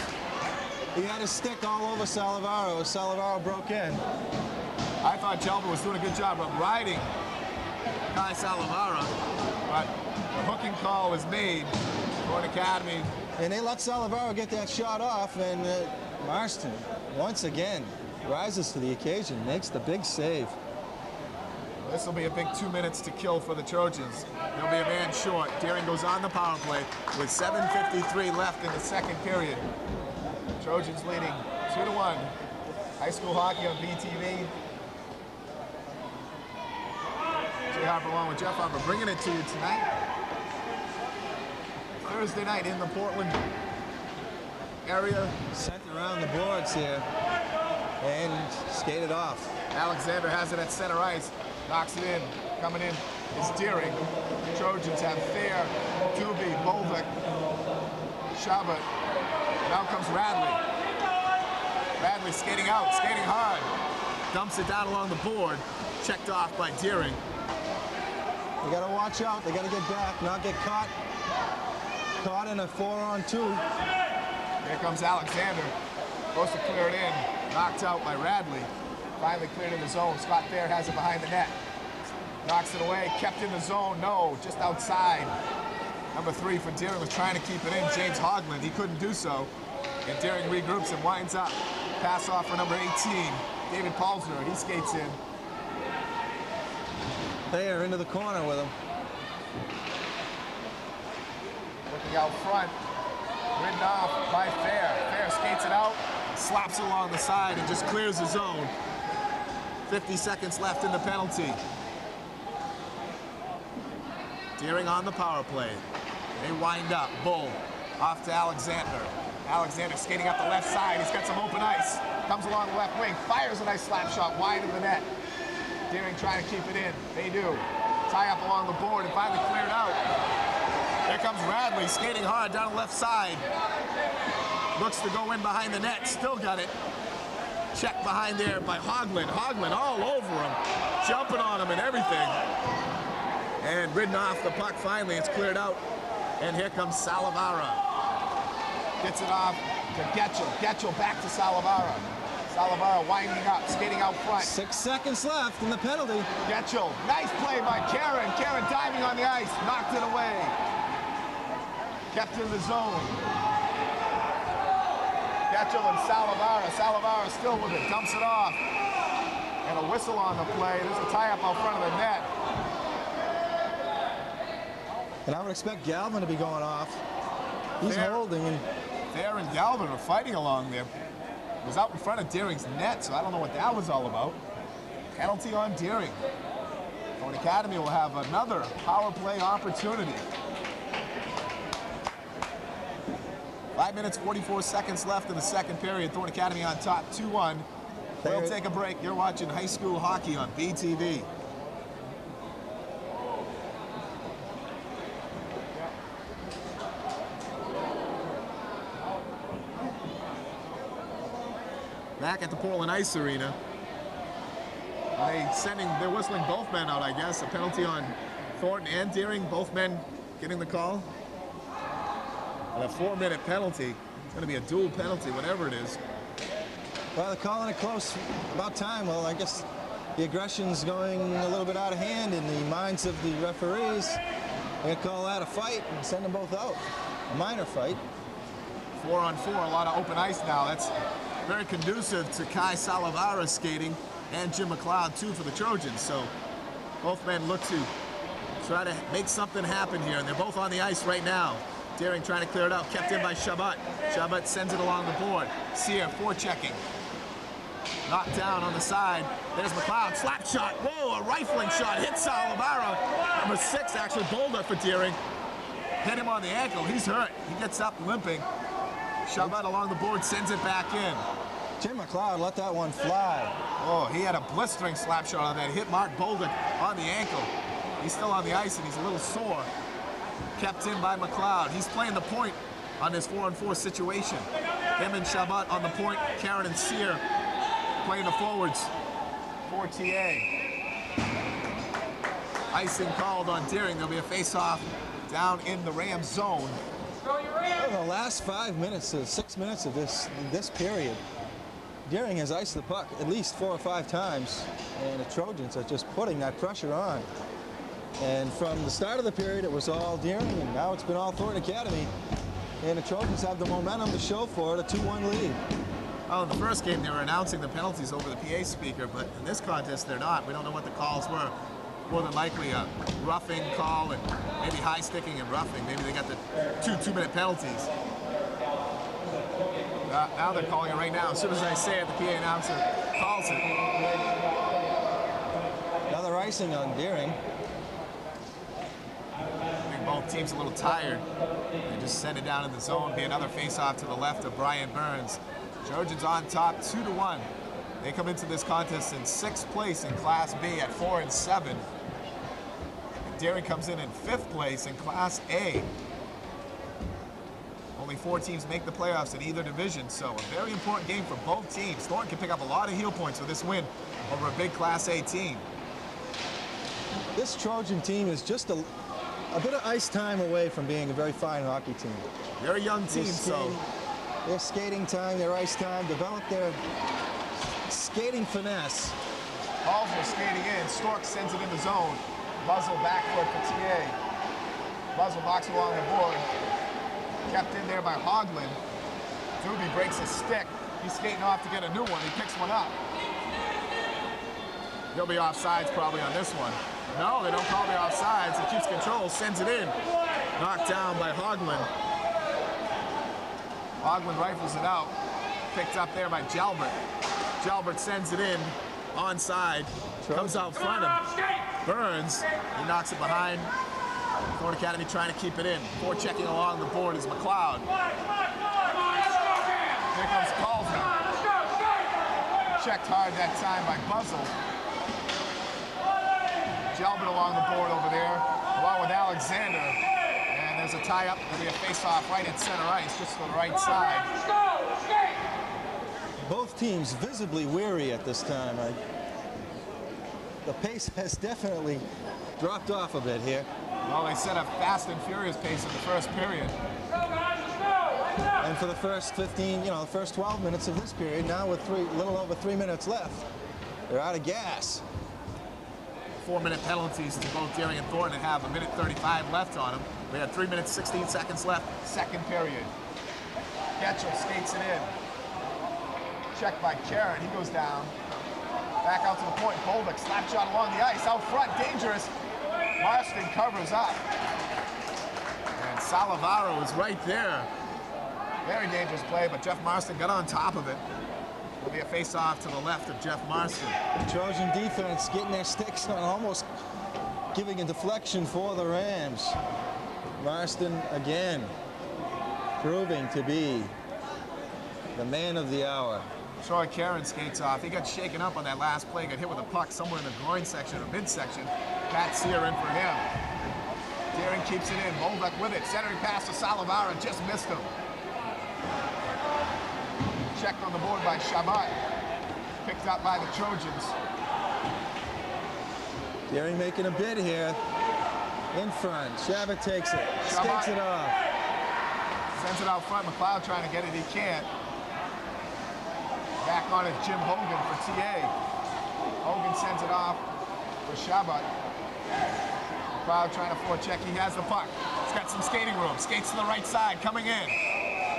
He had his stick all over Salavaro as Salavaro broke in. I thought Jalbert was doing a good job of riding Kai Salavaro, but the hooking call was made. Thornton Academy. And they let Salavaro get that shot off, and Marston, once again, rises to the occasion, makes the big save. This will be a big 2 minutes to kill for the Trojans. They'll be a man short. Deering goes on the power play with 7:53 left in the second period. Trojans leading 2-1. High school hockey on BTV. Jay Harper along with Jeff Harper bringing it to you tonight. Thursday night in the Portland area. Sent around the boards here and skated off. Alexander has it at center ice. Knocks it in. Coming in is Deering. Trojans have Thayer, Doobie, Bolvik, Shabbat. Now comes Radley. Radley skating out, skating hard. Dumps it down along the board. Checked off by Deering. They got to watch out. They got to get back, not get caught. Caught in a 4-on-2. Here comes Alexander. Supposed to clear it in. Knocked out by Radley. Finally cleared in the zone. Scott Thayer has it behind the net. Knocks it away. Kept in the zone. No, just outside. Number 3 for Deering was trying to keep it in. James Hogland. He couldn't do so. And Deering regroups and winds up. Pass off for number 18. David Palsner. He skates in. Thayer into the corner with him. Looking out front. Ridden off by Thayer. Thayer skates it out. Slaps it along the side and just clears the zone. 50 seconds left in the penalty. Deering on the power play. They wind up. Bull off to Alexander. Alexander skating up the left side. He's got some open ice. Comes along the left wing. Fires a nice slap shot wide of the net. Deering trying to keep it in. They do. Tie up along the board and finally cleared out. Here comes Radley skating hard down the left side. Looks to go in behind the net. Still got it. Checked behind there by Hogland. Hogland all over him. Jumping on him and everything. And ridden off the puck finally. It's cleared out. And here comes Salavara. Gets it off to Getchell. Getchell back to Salavara. Salavara winding up, skating out front. 6 seconds left in the penalty. Getchell. Nice play by Karen. Karen diving on the ice. Knocked it away. Kept in the zone. Ketchel and Salavara. Salavara still with it, dumps it off. And a whistle on the play. There's a tie-up out front of the net. And I would expect Galvin to be going off. He's holding. And Thayer and Galvin are fighting along there. It was out in front of Deering's net, so I don't know what that was all about. Penalty on Deering. Thornton Academy will have another power play opportunity. 5 minutes, 44 seconds left in the second period. Thornton Academy on top, 2-1. We'll take a break. You're watching high school hockey on BTV. Back at the Portland Ice Arena. They're whistling both men out, I guess. A penalty on Thornton and Deering, both men getting the call. And a 4-minute penalty. It's going to be a dual penalty, whatever it is. well, they're calling it close. About time. Well, I guess the aggression's going a little bit out of hand in the minds of the referees. They're going to call that a fight and send them both out. A minor fight. 4-on-4, a lot of open ice now. That's very conducive to Kai Salavara skating and Jim McLeod, too, for the Trojans. So both men look to try to make something happen here, and they're both on the ice right now. Deering trying to clear it out, kept in by Shabbat. Shabbat sends it along the board. Sear forechecking. Knocked down on the side. There's McLeod, slap shot. Whoa, a rifling shot hit Salavara. Number 6 actually bowled for Deering. Hit him on the ankle, he's hurt. He gets up limping. Shabbat along the board, sends it back in. Jim McLeod let that one fly. Oh, he had a blistering slap shot on that. Hit Mark Bolden on the ankle. He's still on the ice and he's a little sore. Kept in by McLeod. He's playing the point on this 4-on-4 situation. Him and Shabbat on the point. Karen and Sear playing the forwards for TA. Icing called on Deering. There'll be a face-off down in the Rams zone. In the last 5 minutes to 6 minutes of this period, Deering has iced the puck at least 4 or 5 times, and the Trojans are just putting that pressure on. And from the start of the period, it was all Deering, and now it's been all Thornton Academy. And the Trojans have the momentum to show for it, a 2-1 lead. Oh, in the first game, they were announcing the penalties over the PA speaker, but in this contest, they're not. We don't know what the calls were. More than likely a roughing call and maybe high sticking and roughing. Maybe they got the 2-minute penalties. Now they're calling it right now. As soon as I say it, the PA announcer calls it. Another icing on Deering. I think both teams a little tired. They just send it down in the zone. Be another face-off to the left of Brian Burns. Trojans on top, 2-1. They come into this contest in 6th place in Class B at 4-7. Deering comes in 5th place in Class A. Only 4 teams make the playoffs in either division, so a very important game for both teams. Thornton can pick up a lot of heel points with this win over a big Class A team. This Trojan team is just a bit of ice time away from being a very fine hockey team. Very young team, so their skating time, their ice time, develop their skating finesse. Balls are skating in. Stork sends it in the zone. Buzzle backfoot for TA. Buzzle knocks it along the board. Kept in there by Hoglin. Doobie breaks his stick. He's skating off to get a new one. He picks one up. He'll be offsides probably on this one. No, they don't call the offsides. He keeps control, sends it in. Knocked down by Hoglin. Hoglin rifles it out. Picked up there by Jalbert. Jalbert sends it in. Onside. Comes out front of Burns. He knocks it behind. Thornton Academy trying to keep it in. Forechecking along the board is McLeod. Here comes Calder. Checked hard that time by Buzzle. Jalbert along the board over there, along with Alexander. And there's a tie-up. There'll be a face-off right at center ice, just to the right side. Both teams visibly weary at this time. The pace has definitely dropped off a bit here. Well, they set a fast and furious pace in the first period. And for the first 15, the first 12 minutes of this period, now with little over 3 minutes left, they're out of gas. 4-minute penalties to both Deering and Thornton have a minute 35 left on them. We had 3 minutes, 16 seconds left, second period. Ketchel skates it in. Checked by Karen. He goes down. Back out to the point. Bolduc, slap shot along the ice. Out front, dangerous. Marston covers up. And Salavaro is right there. Very dangerous play, but Jeff Marston got on top of it. It'll be a face-off to the left of Jeff Marston. The Trojan defense getting their sticks on, almost giving a deflection for the Rams. Marston again proving to be the man of the hour. Troy Karen skates off. He got shaken up on that last play, got hit with a puck somewhere in the groin section or midsection. Pat Sear in for him. Deering keeps it in. Bolduc with it. Centering pass to Salavara. Just missed him. Checked on the board by Shabbat. Picked up by the Trojans. Deering making a bid here. In front. Shabbat takes it. Skates it off. Sends it out front. McLeod trying to get it. He can't. Back on it, Jim Hogan for TA. Hogan sends it off for Shabbat. McLeod trying to forecheck. He has the puck. He's got some skating room. Skates to the right side, coming in.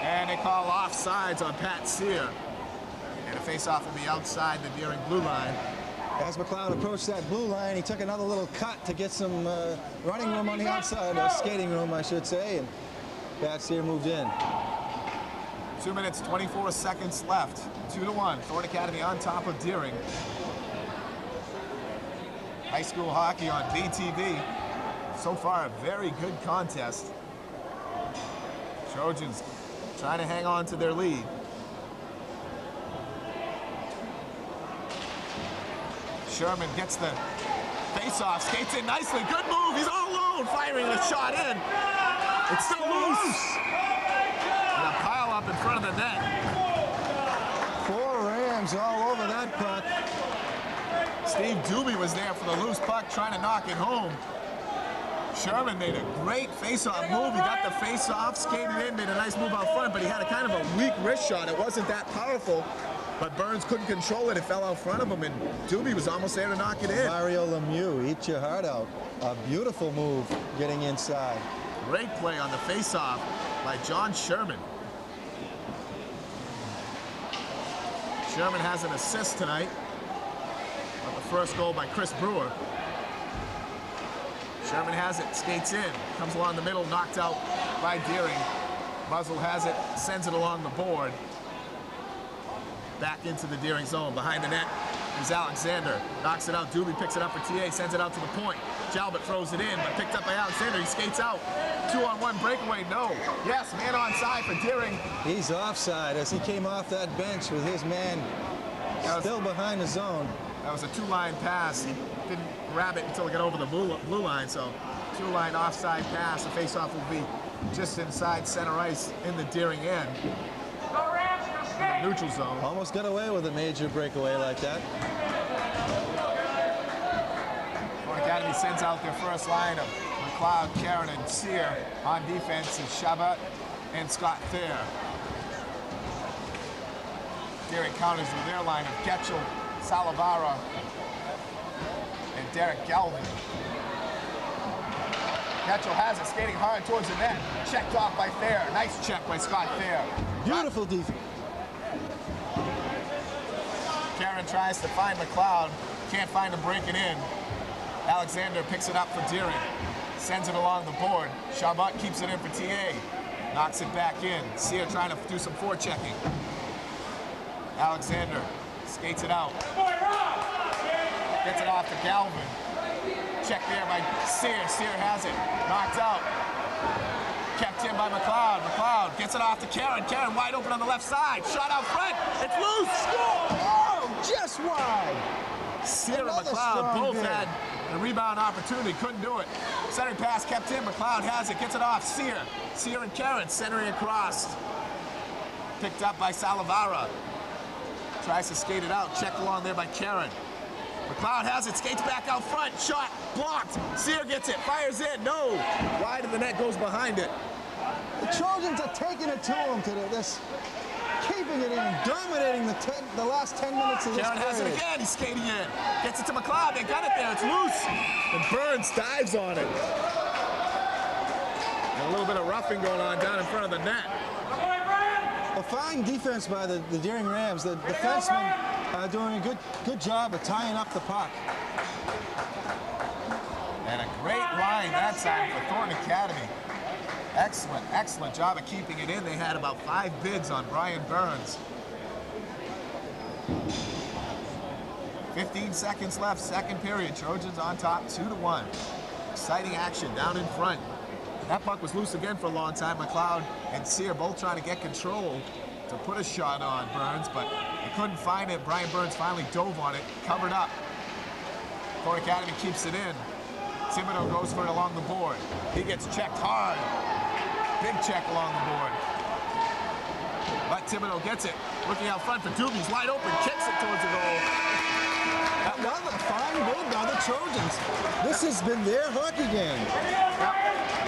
And they call offsides on Pat Sear. And a face-off will be outside the Deering blue line. As McLeod approached that blue line, he took another little cut to get some running room on the outside, skating room, I should say, and Pat Sear moved in. 2 minutes, 24 seconds left. 2-1. Thornton Academy on top of Deering. High school hockey on BTV. So far, a very good contest. Trojans trying to hang on to their lead. Sherman gets the face-off, skates in nicely. Good move. He's all alone, firing the shot in. It's still loose. And a pile up in front of the net. 4 Rams all over that puck. Steve Doobie was there for the loose puck, trying to knock it home. Sherman made a great face-off move. He got the face-off, skated in, made a nice move out front, but he had a kind of a weak wrist shot. It wasn't that powerful, but Burns couldn't control it. It fell out front of him, and Doobie was almost there to knock it in. Mario Lemieux, eat your heart out. A beautiful move getting inside. Great play on the face-off by John Sherman. Sherman has an assist tonight. But the first goal by Chris Brewer. Sherman has it, skates in, comes along the middle, knocked out by Deering. Muzzle has it, sends it along the board. Back into the Deering zone. Behind the net is Alexander. Knocks it out. Doobie picks it up for TA, sends it out to the point. Jalbert throws it in, but picked up by Alexander. He skates out. 2-on-1 breakaway, no. Yes, man onside for Deering. He's offside as he came off that bench with his man still behind the zone. That was a 2-line pass. He didn't grab it until it got over the blue line, so 2-line offside pass. The faceoff will be just inside center ice in the Deering end. In the neutral zone. Almost got away with a major breakaway like that. Thornton Academy sends out their first line of McLeod, Karen, and Sear. On defense is Shabbat and Scott Thayer. Deering counters with their line of Getchell, Salavara, and Derek Galvin. Getchell has it, skating hard towards the net. Checked off by Thayer. Nice check by Scott Thayer. Beautiful defense. Karen tries to find McLeod. Can't find him breaking in. Alexander picks it up for Deering. Sends it along the board. Shabbat keeps it in for TA. Knocks it back in. Sear trying to do some forechecking. Alexander skates it out. Gets it off to Galvin. Check there by Sear. Sear has it. Knocked out. Kept in by McLeod. McLeod gets it off to Karen. Karen wide open on the left side. Shot out front. It's loose. Oh, just wide. Sear and Another McLeod strong both bid. had a rebound opportunity. Couldn't do it. Centering pass kept in. McLeod has it. Gets it off. Sear. Sear and Karen centering across. Picked up by Salavara. Tries to skate it out. Checked along there by Karen. McLeod has it. Skates back out front. Shot. Blocked. Sear gets it. Fires in. No. Wide of the net. Goes behind it. The Trojans are taking it to him today. This keeping it in, dominating the last 10 minutes of this Karen has it period. again. He's skating in. Gets it to McLeod. They got it there. It's loose. And Burns dives on it. And a little bit of roughing going on down in front of the net. A fine defense by the Deering Rams. The defensemen are doing a good job of tying up the puck. And a great line that time for Thornton Academy. Excellent job of keeping it in. They had about 5 bids on Brian Burns. 15 seconds left, second period. Trojans on top, 2-1. Exciting action down in front. That puck was loose again for a long time. McLeod and Sear both trying to get control to put a shot on Burns, but they couldn't find it. Brian Burns finally dove on it, covered up. Thornton Academy keeps it in. Thibodeau goes for it along the board. He gets checked hard. Big check along the board. But Thibodeau gets it. Looking out front for Doobie's wide open, kicks it towards the goal. Another fine bid by the Trojans. This has been their hockey game.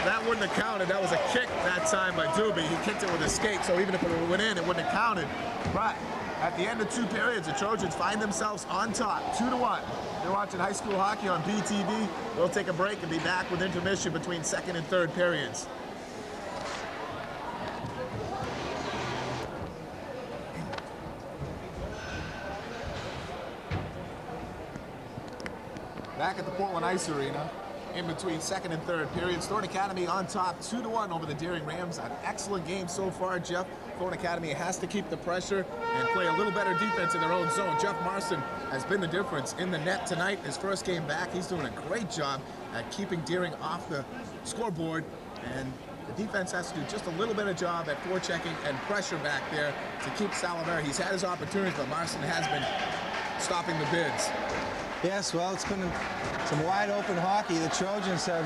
That wouldn't have counted. That was a kick that time by Doobie. He kicked it with a skate, so even if it went in, it wouldn't have counted. But at the end of 2 periods, the Trojans find themselves on top, 2-1. You're watching high school hockey on BTV. We'll take a break and be back with intermission between second and third periods. Back at the Portland Ice Arena, in between second and third periods. Thornton Academy on top, 2-1 over the Deering Rams. An excellent game so far, Jeff. Thornton Academy has to keep the pressure and play a little better defense in their own zone. Jeff Marston has been the difference in the net tonight. His first game back, he's doing a great job at keeping Deering off the scoreboard. And the defense has to do just a little bit of job at forechecking and pressure back there to keep Salavera. He's had his opportunities, but Marston has been stopping the bids. Yes, well, it's been some wide open hockey. The Trojans have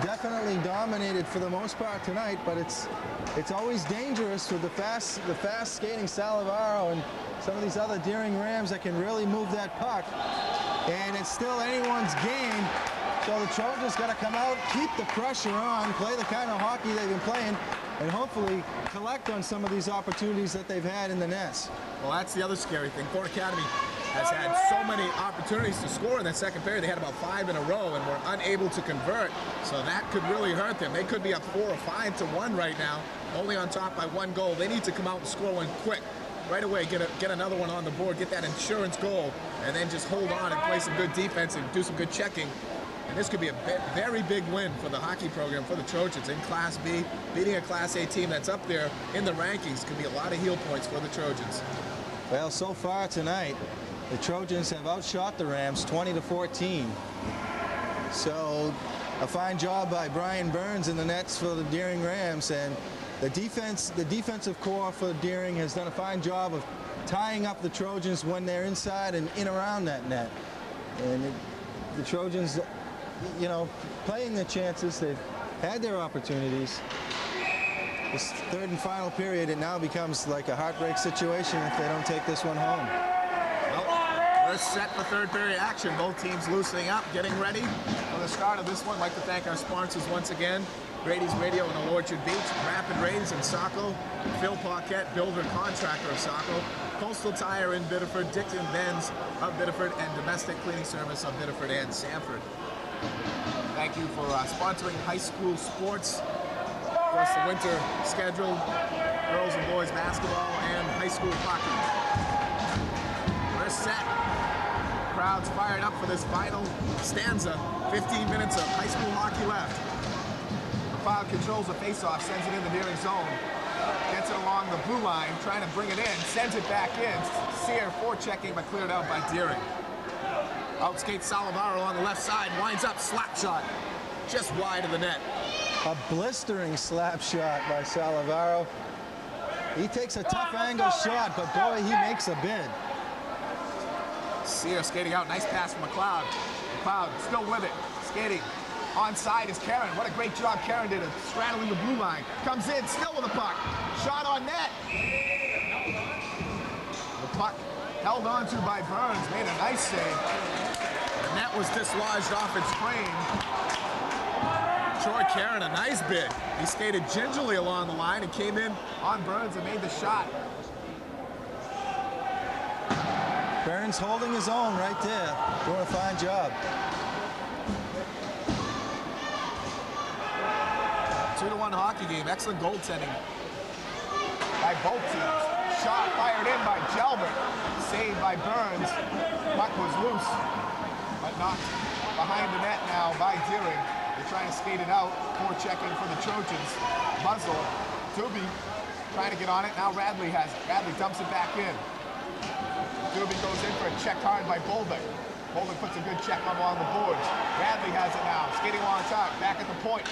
definitely dominated for the most part tonight, but it's always dangerous with the fast skating Salavaro and some of these other Deering Rams that can really move that puck. And it's still anyone's game. So the Trojans got to come out, keep the pressure on, play the kind of hockey they've been playing, and hopefully collect on some of these opportunities that they've had in the nets. Well, that's the other scary thing. Thornton Academy has had so many opportunities to score in that second period. They had about 5 in a row and were unable to convert. So that could really hurt them. They could be up 4 or 5-1 right now, only on top by 1 goal. They need to come out and score one quick. Right away, get another one on the board, get that insurance goal, and then just hold on and play some good defense and do some good checking. And this could be a very big win for the hockey program for the Trojans in Class B. Beating a Class A team that's up there in the rankings could be a lot of heel points for the Trojans. Well, so far tonight, the Trojans have outshot the Rams 20-14. So a fine job by Brian Burns in the nets for the Deering Rams, and the defensive core for Deering has done a fine job of tying up the Trojans when they're inside and in around that net. And the Trojans, you know, playing their chances. They've had their opportunities. This third and final period, it now becomes like a heartbreak situation if they don't take this one home. Well, we're set for third period action. Both teams loosening up, getting ready for the start of this one. I'd like to thank our sponsors once again. Brady's Radio in Old Orchard Beach, Rapid Rays in Saco, Phil Paquette, builder contractor of Saco, Coastal Tire in Biddeford, Dixon Benz of Biddeford, and Domestic Cleaning Service of Biddeford and Sanford. Thank you for sponsoring high school sports. Of course, the winter schedule, girls and boys basketball and high school hockey. We're set. Crowd's fired up for this final stanza. 15 minutes of high school hockey left. McLeod controls the faceoff, sends it in the Deering zone. Gets it along the blue line, trying to bring it in, sends it back in. Sear forechecking, but cleared out by Deering. Outskates Salavaro on the left side, winds up, slap shot, just wide of the net. A blistering slap shot by Salavaro. He takes a tough angle shot, but boy, he makes a bid. Sear skating out, nice pass from McLeod. McLeod still with it, skating. Onside is Karen. What a great job Karen did of straddling the blue line. Comes in, still with a puck. Shot on net. The puck held on to by Burns, made a nice save. The net was dislodged off its frame. Troy Karen, a nice bid. He skated gingerly along the line and came in on Burns and made the shot. Burns holding his own right there, doing a fine job. 2-1 hockey game, excellent goaltending. by both teams. Shot fired in by Jalbert. Saved by Burns. Puck was loose, but knocked behind the net now by Deering. They're trying to skate it out. Forechecking for the Trojans. Muzzle. Doobie trying to get on it. Now Radley has it. Radley dumps it back in. Doobie goes in for a check hard by Bolduc. Bolduc puts a good check along the boards. Radley has it now. Skating along top. Back at the point.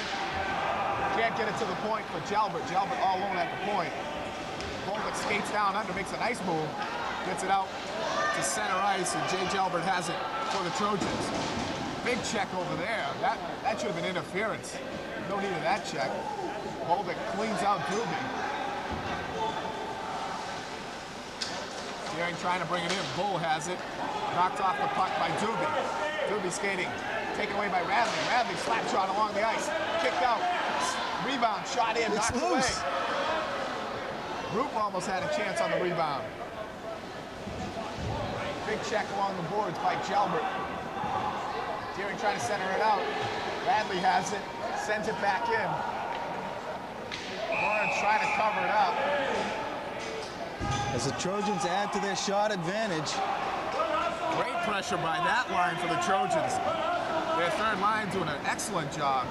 Can't get it to the point for Jalbert. Jalbert all alone at the point. Bolduc skates down under, makes a nice move. Gets it out to center ice, and Jay Jalbert has it for the Trojans. Big check over there. That should have been interference. No need of that check. Bolduc cleans out Doobie. Deering trying to bring it in. Bull has it. Knocked off the puck by Doobie. Doobie skating. Taken away by Radley. Radley slap shot along the ice. Kicked out. Rebound. Shot in. Knocked away. Roop almost had a chance on the rebound. Big check along the boards by Jalbert. Deering trying to center it out. Radley has it. Sends it back in. Burns trying to cover it up. As the Trojans add to their shot advantage. Great pressure by that line for the Trojans. Their third line doing an excellent job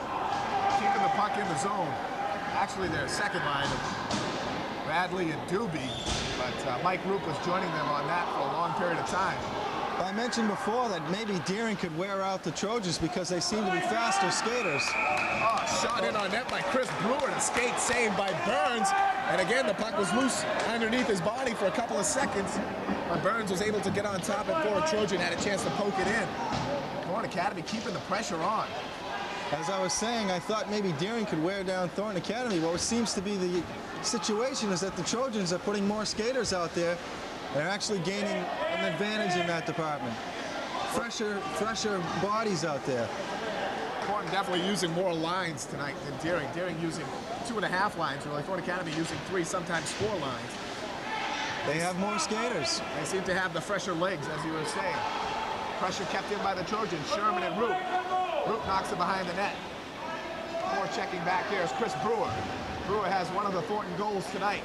keeping the puck in the zone. Actually, their second line of Radley and Doobie, but Mike Roop was joining them on that for a long period of time. I mentioned before that maybe Deering could wear out the Trojans because they seem to be faster skaters. Oh, shot in on net by Chris Brewer, and a skate saved by Burns. And again, the puck was loose underneath his body for a couple of seconds, but Burns was able to get on top before a Trojan had a chance to poke it in. Thornton Academy keeping the pressure on. As I was saying, I thought maybe Deering could wear down Thornton Academy. What seems to be the situation is that the Trojans are putting more skaters out there. They're actually gaining an advantage in that department. Fresher bodies out there. Thornton definitely using more lines tonight than Deering. Deering using 2.5 lines, really. Thornton Academy using 3, sometimes 4 lines. They have more skaters. They seem to have the fresher legs, as you were saying. Pressure kept in by the Trojans. Sherman and Roop. Roop knocks it behind the net. More checking back there is Chris Brewer. Brewer has one of the Thornton goals tonight.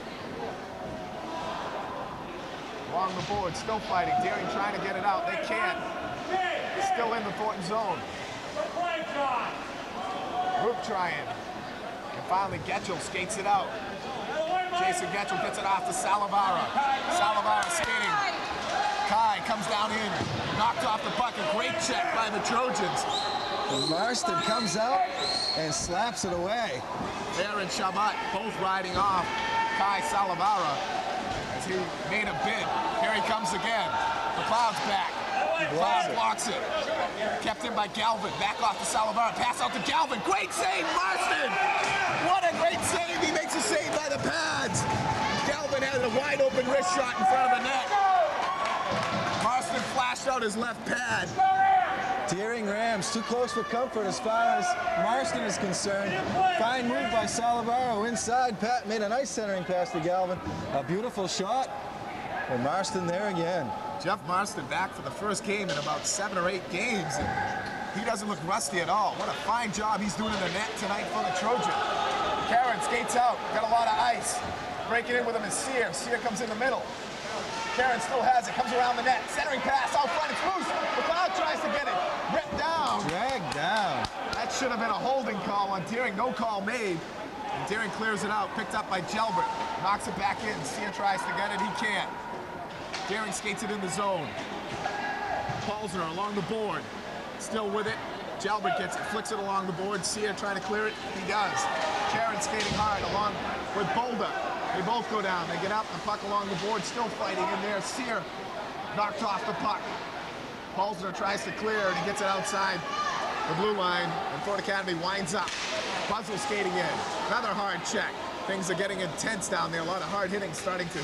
Along the board, still fighting. Deering trying to get it out. They can't. Still in the Thornton zone. Roop trying. And finally, Getchell skates it out. Jason Getchell gets it off to Salavara. Salavara skating. Kai comes down in. Knocked off the puck. A great check by the Trojans. And Marston comes out and slaps it away. There and Shabbat both riding off Kai Salavara as he made a bid. Here he comes again. McLeod's back. McLeod blocks it. Kept in by Galvin. Back off to Salavara. Pass out to Galvin. Great save, Marston! What a great save. He makes a save by the pads. Galvin had a wide open wrist shot in front of the net. Marston flashed out his left pad. Deering Rams too close for comfort as far as Marston is concerned. Fine move by Salavaro inside. Pat made a nice centering pass to Galvin. A beautiful shot. And Marston there again. Jeff Marston back for the first game in about 7 or 8 games. And he doesn't look rusty at all. What a fine job he's doing in the net tonight for the Trojan. Karen skates out. Got a lot of ice. Breaking in with him is Sear. Sear comes in the middle. Karen still has it, comes around the net, centering pass, out front, it's loose. McLeod tries to get it, ripped down. Dragged down. That should have been a holding call on Deering, no call made. And Deering clears it out, picked up by Jalbert, knocks it back in. Sear tries to get it, he can't. Deering skates it in the zone. Paulsner along the board, still with it. Jalbert gets it, flicks it along the board. Sear trying to clear it, he does. Karen skating hard along with Bolda. They both go down. They get up, the puck along the board, still fighting in there. Sear knocked off the puck. Paulsner tries to clear, and he gets it outside the blue line, and Thornton Academy winds up. Buzzle skating in. Another hard check. Things are getting intense down there. A lot of hard hitting starting to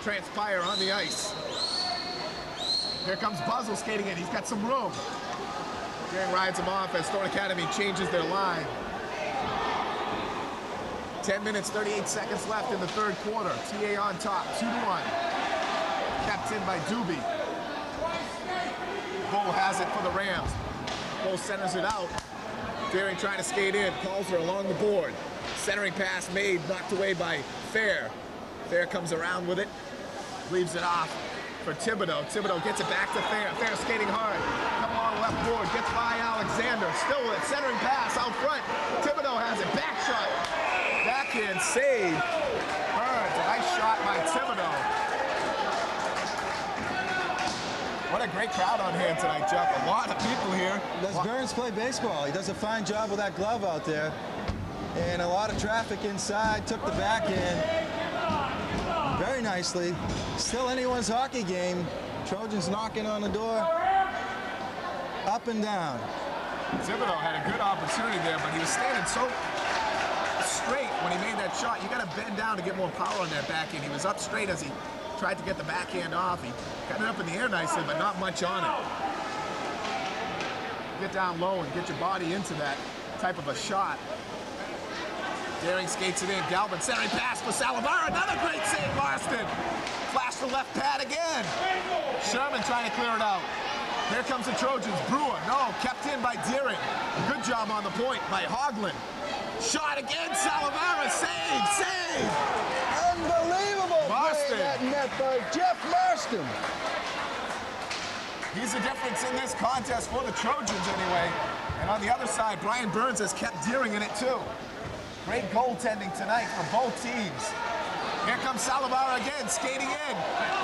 transpire on the ice. Here comes Buzzle skating in. He's got some room. Deering rides him off as Thornton Academy changes their line. 10 minutes, 38 seconds left in the third quarter. TA on top, 2-1. Kept in by Doobie. Bull has it for the Rams. Bull centers it out. Deering trying to skate in. Paulsner along the board. Centering pass made, knocked away by Fair. Fair comes around with it, leaves it off for Thibodeau. Thibodeau gets it back to Fair. Fair skating hard. Come along left board, gets by Alexander. Still with it, centering pass out front. Thibodeau has it, back shot. Backhand save. Burns, a nice shot by Thibodeau. What a great crowd on hand tonight, Jeff. A lot of people here. Does Burns play baseball? He does a fine job with that glove out there. And a lot of traffic inside, took the backhand very nicely. Still anyone's hockey game. Trojans knocking on the door. Up and down. Thibodeau had a good opportunity there, but he was standing so straight when he made that shot. You got to bend down to get more power on that backhand. He was up straight as he tried to get the backhand off. He got it up in the air nicely, but not much on it. Get down low and get your body into that type of a shot. Daring skates it in. Galvin centering pass for Salavara. Another great save, Marston. Flash the left pad again. Sherman trying to clear it out. Here comes the Trojans. Brewer, no, kept in by Deering. Good job on the point by Hoagland. Shot again, Salavara. Save. Unbelievable Marston. play in that net by Jeff Marston. He's the difference in this contest for the Trojans anyway. And on the other side, Brian Burns has kept Deering in it too. Great goaltending tonight for both teams. Here comes Salavara again, skating in.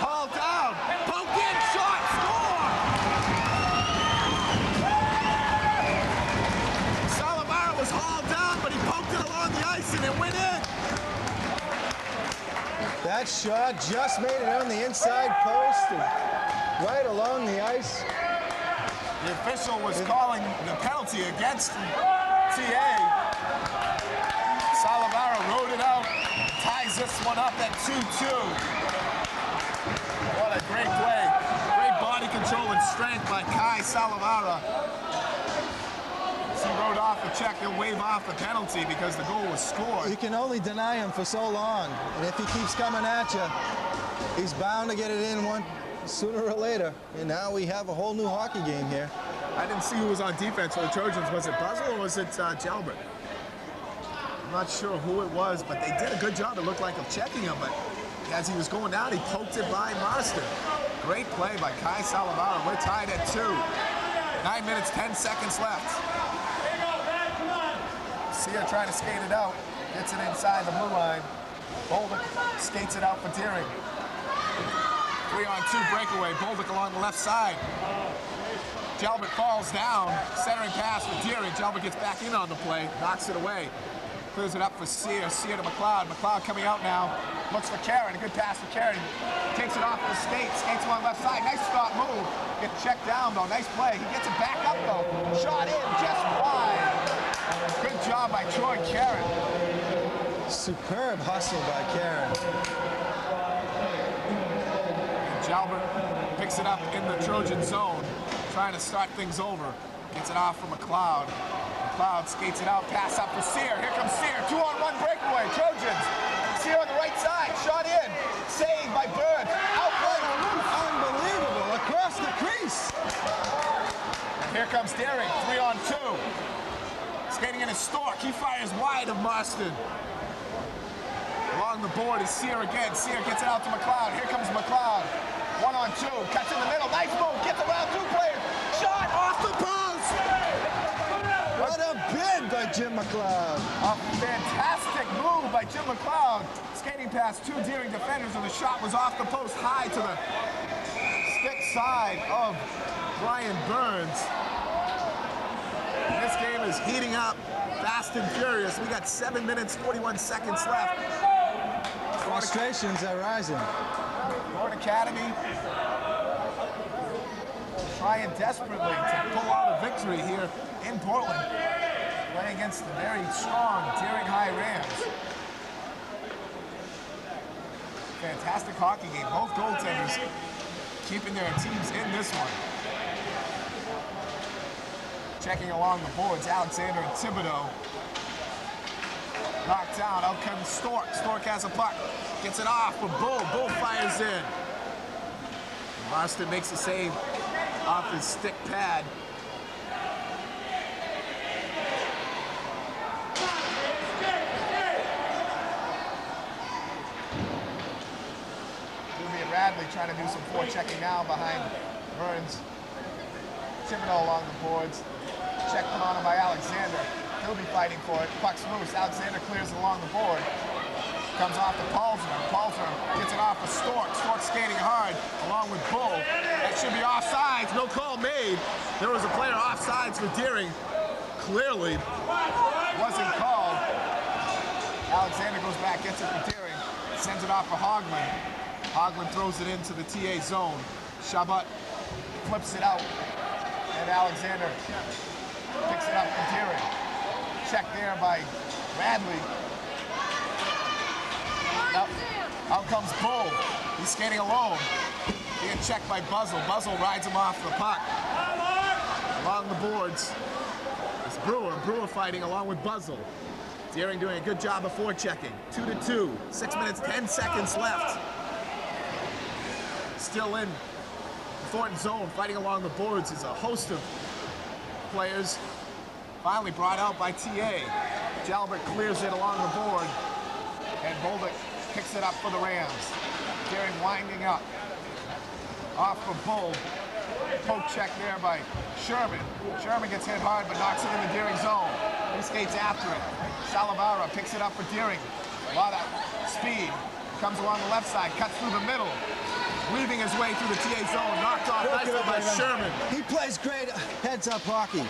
Hauled down, poke in, shot, score! Salavara was hauled down, but he poked it along the ice and it went in. That shot just made it on the inside post and right along the ice. The official was calling the penalty against TA. Salavara rode it out, ties this one up at 2-2. What a great play. Great body control and strength by Kai Salavara. As he rode off the check, he'll wave off the penalty because the goal was scored. You can only deny him for so long, and if he keeps coming at you, he's bound to get it in one sooner or later. And now we have a whole new hockey game here. I didn't see who was on defense for the Trojans. Was it Buzzell or was it Jalbert? I'm not sure who it was, but they did a good job, it looked like, of checking him. But as he was going down, he poked it by Marston. Great play by Kai Salavara. We're tied at 2. 9 minutes, 10 seconds left. Sear trying to skate it out. Gets it inside the blue line. Bolduc skates it out for Deering. 3-on-2 breakaway. Bolduc along the left side. Jalbert falls down. Centering pass for Deering. Jalbert gets back in on the play. Knocks it away. Clears it up for Sear. Sear to McLeod. McLeod coming out now. Looks for Karen. A good pass for Karen. Takes it off the skate. Skates along left side. Nice stop move. Gets checked down though. Nice play. He gets it back up though. Shot in just wide. Good job by Troy Karen. Superb hustle by Karen. Jalbert picks it up in the Trojan zone. Trying to start things over. Gets it off for McLeod. McLeod skates it out. Pass up for Sear. Here comes Sear. 2-on-1 breakaway. Trojans. Sear on the right side. Shot in. Saved by Burns. Outplay. Unbelievable. Across the crease. And here comes Deering. 3-on-2. Skating in a Stork. He fires wide of Marston. Along the board is Sear again. Sear gets it out to McLeod. Here comes McLeod. 1-on-2. Cuts in the middle. Nice move. Gets around 2 players. Shot off the post. What a bid by Jim McLeod. A fantastic move by Jim McLeod. Skating past 2 Deering defenders, and the shot was off the post high to the stick side of Brian Burns. This game is heating up fast and furious. We got 7 minutes, 41 seconds left. Frustrations are rising. Thornton Academy trying desperately to pull out a victory here in Portland, playing against the very strong Deering High Rams. Fantastic hockey game. Both goaltenders keeping their teams in this one. Checking along the boards, Alexander and Thibodeau. Knocked down, out comes Stork. Stork has a puck, gets it off for Bull. Bull fires in. Marston makes a save off his stick pad. Bradley trying to do some forechecking now behind Burns. Thibodeau along the boards. Checked on him by Alexander. He'll be fighting for it. Puck's loose. Alexander clears it along the board. Comes off to Paulsner. Paulsner gets it off of Stork. Stork skating hard along with Bull. That should be offsides. No call made. There was a player offsides for Deering. Clearly. Wasn't called. Alexander goes back, gets it for Deering. Sends it off for Hogman. Hogman throws it into the TA zone. Shabbat flips it out. And Alexander picks it up for Deering. Check there by Bradley. Now, out comes Bull. He's skating alone. Being checked by Buzzle. Buzzle rides him off the puck. Along the boards. It's Brewer. Brewer fighting along with Buzzle. Deering doing a good job of forechecking. 2-2. 6 minutes, 10 seconds left. Still in the Thornton zone, fighting along the boards is a host of players. Finally brought out by TA. Jalbert clears it along the board. And Bolduc picks it up for the Rams. Deering winding up. Off for Bull. Poke check there by Sherman. Sherman gets hit hard but knocks it in the Deering zone. He skates after it. Salavara picks it up for Deering. A lot of speed. Comes along the left side, cuts through the middle. Weaving his way through the TA zone. Knocked off nicely by Sherman. He plays great heads-up hockey.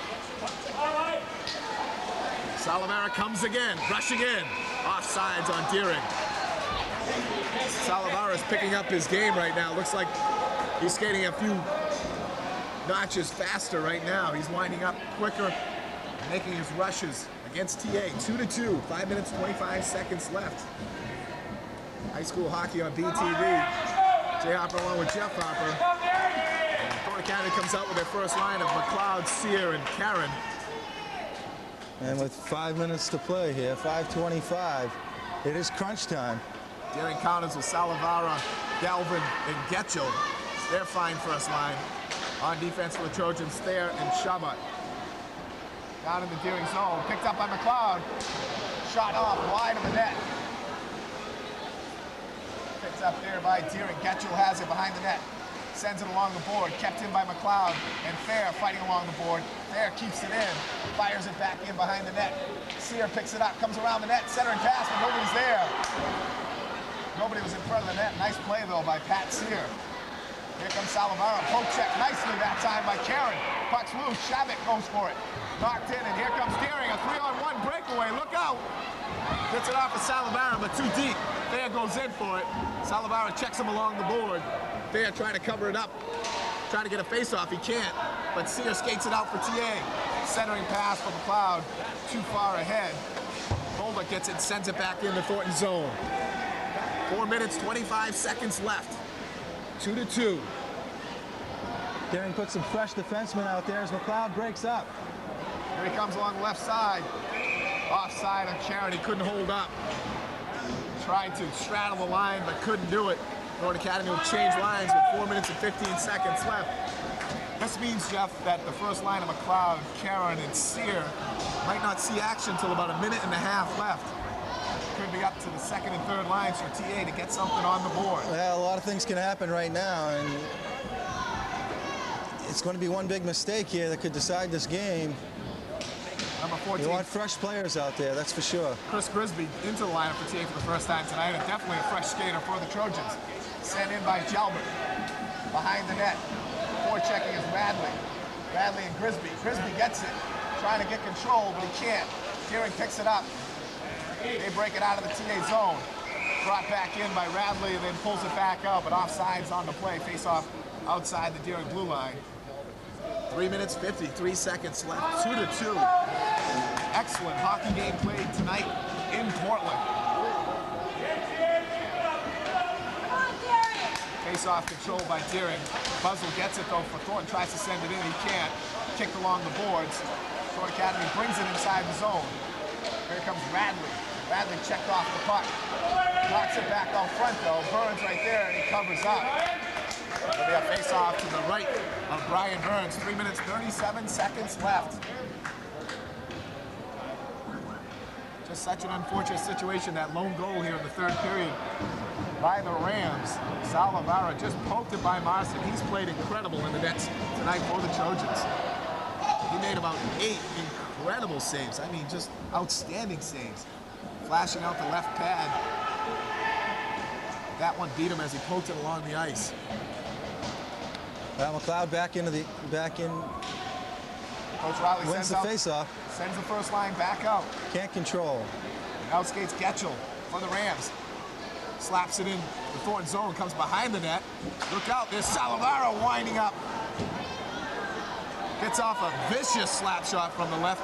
Salavara comes again, rushing in. Offsides on Deering. Salavara's picking up his game right now. Looks like he's skating a few notches faster right now. He's winding up quicker, making his rushes against TA. 2-2, 5 minutes, 25 seconds left. High school hockey on BTV. Jay Harper along with Jeff Harper. And Thornton Academy comes out with their first line of McLeod, Sear, and Karen. And with 5 minutes to play here, 5:25, it is crunch time. Deering counters with Salavara, Galvin, and Getchell. Their fine first line. On defense for the Trojans, Thayer and Shabbat. Down in the Deering zone, picked up by McLeod. Shot off wide of the net. Picked up there by Deering. Getchell has it behind the net. Sends it along the board, kept in by McLeod, and Thayer fighting along the board. Thayer keeps it in, fires it back in behind the net. Sear picks it up, comes around the net, centering pass, but nobody's there. Nobody was in front of the net. Nice play, though, by Pat Sear. Here comes Salavara, poke check nicely that time by Karen. Puck's loose, Shabbat goes for it. Knocked in, and here comes Deering, a 3-on-1 breakaway, look out! Gets it off of Salavara, but too deep. Thayer goes in for it. Salavara checks him along the board. Thayer trying to cover it up, trying to get a face-off, he can't. But Sear skates it out for TA. Centering pass for McLeod, too far ahead. Bolduc gets it, sends it back in the Thornton zone. 4 minutes, 25 seconds left. 2-2. Deering puts some fresh defensemen out there as McLeod breaks up. Here he comes along the left side. Offside on Karen, he couldn't hold up. Tried to straddle the line, but couldn't do it. Thornton Academy will change lines with 4 minutes and 15 seconds left. This means, Jeff, that the first line of McLeod, Karen, and Sear might not see action until about a minute and a half left. Could be up to the second and third lines for TA to get something on the board. Well, a lot of things can happen right now, and it's going to be one big mistake here that could decide this game. Number 14. You want fresh players out there, that's for sure. Chris Grisby into the lineup for TA for the first time tonight, and definitely a fresh skater for the Trojans. Sent in by Jalbert. Behind the net. Forechecking is Bradley. Bradley and Grisby. Grisby gets it. Trying to get control, but he can't. Deering picks it up. They break it out of the TA zone. Brought back in by Radley, and then pulls it back out, but offsides on the play. Face off outside the Deering blue line. 3 minutes, 53 seconds left. 2-2. Excellent hockey game played tonight in Portland. Face-off control by Deering. Buzzle gets it though for Thornton, tries to send it in, he can't. Kicked along the boards. Thornton Academy brings it inside the zone. Here comes Radley. Radley checked off the puck. Knocks it back out front though. Burns right there and he covers up. It'll be a face-off to the right of Brian Burns. 3 minutes, 37 seconds left. Just such an unfortunate situation, that lone goal here in the third period by the Rams. Salavara just poked it by Marston. He's played incredible in the nets tonight for the Trojans. He made about 8 incredible saves. I mean, just outstanding saves. Flashing out the left pad. That one beat him as he poked it along the ice. Well, McLeod back in. Coach Riley Wins sends the out, face-off. sends the first line back out. Can't control. Out skates Getchell for the Rams. Slaps it in the Thornton zone, comes behind the net. Look out, there's Salavara winding up. Gets off a vicious slap shot from the left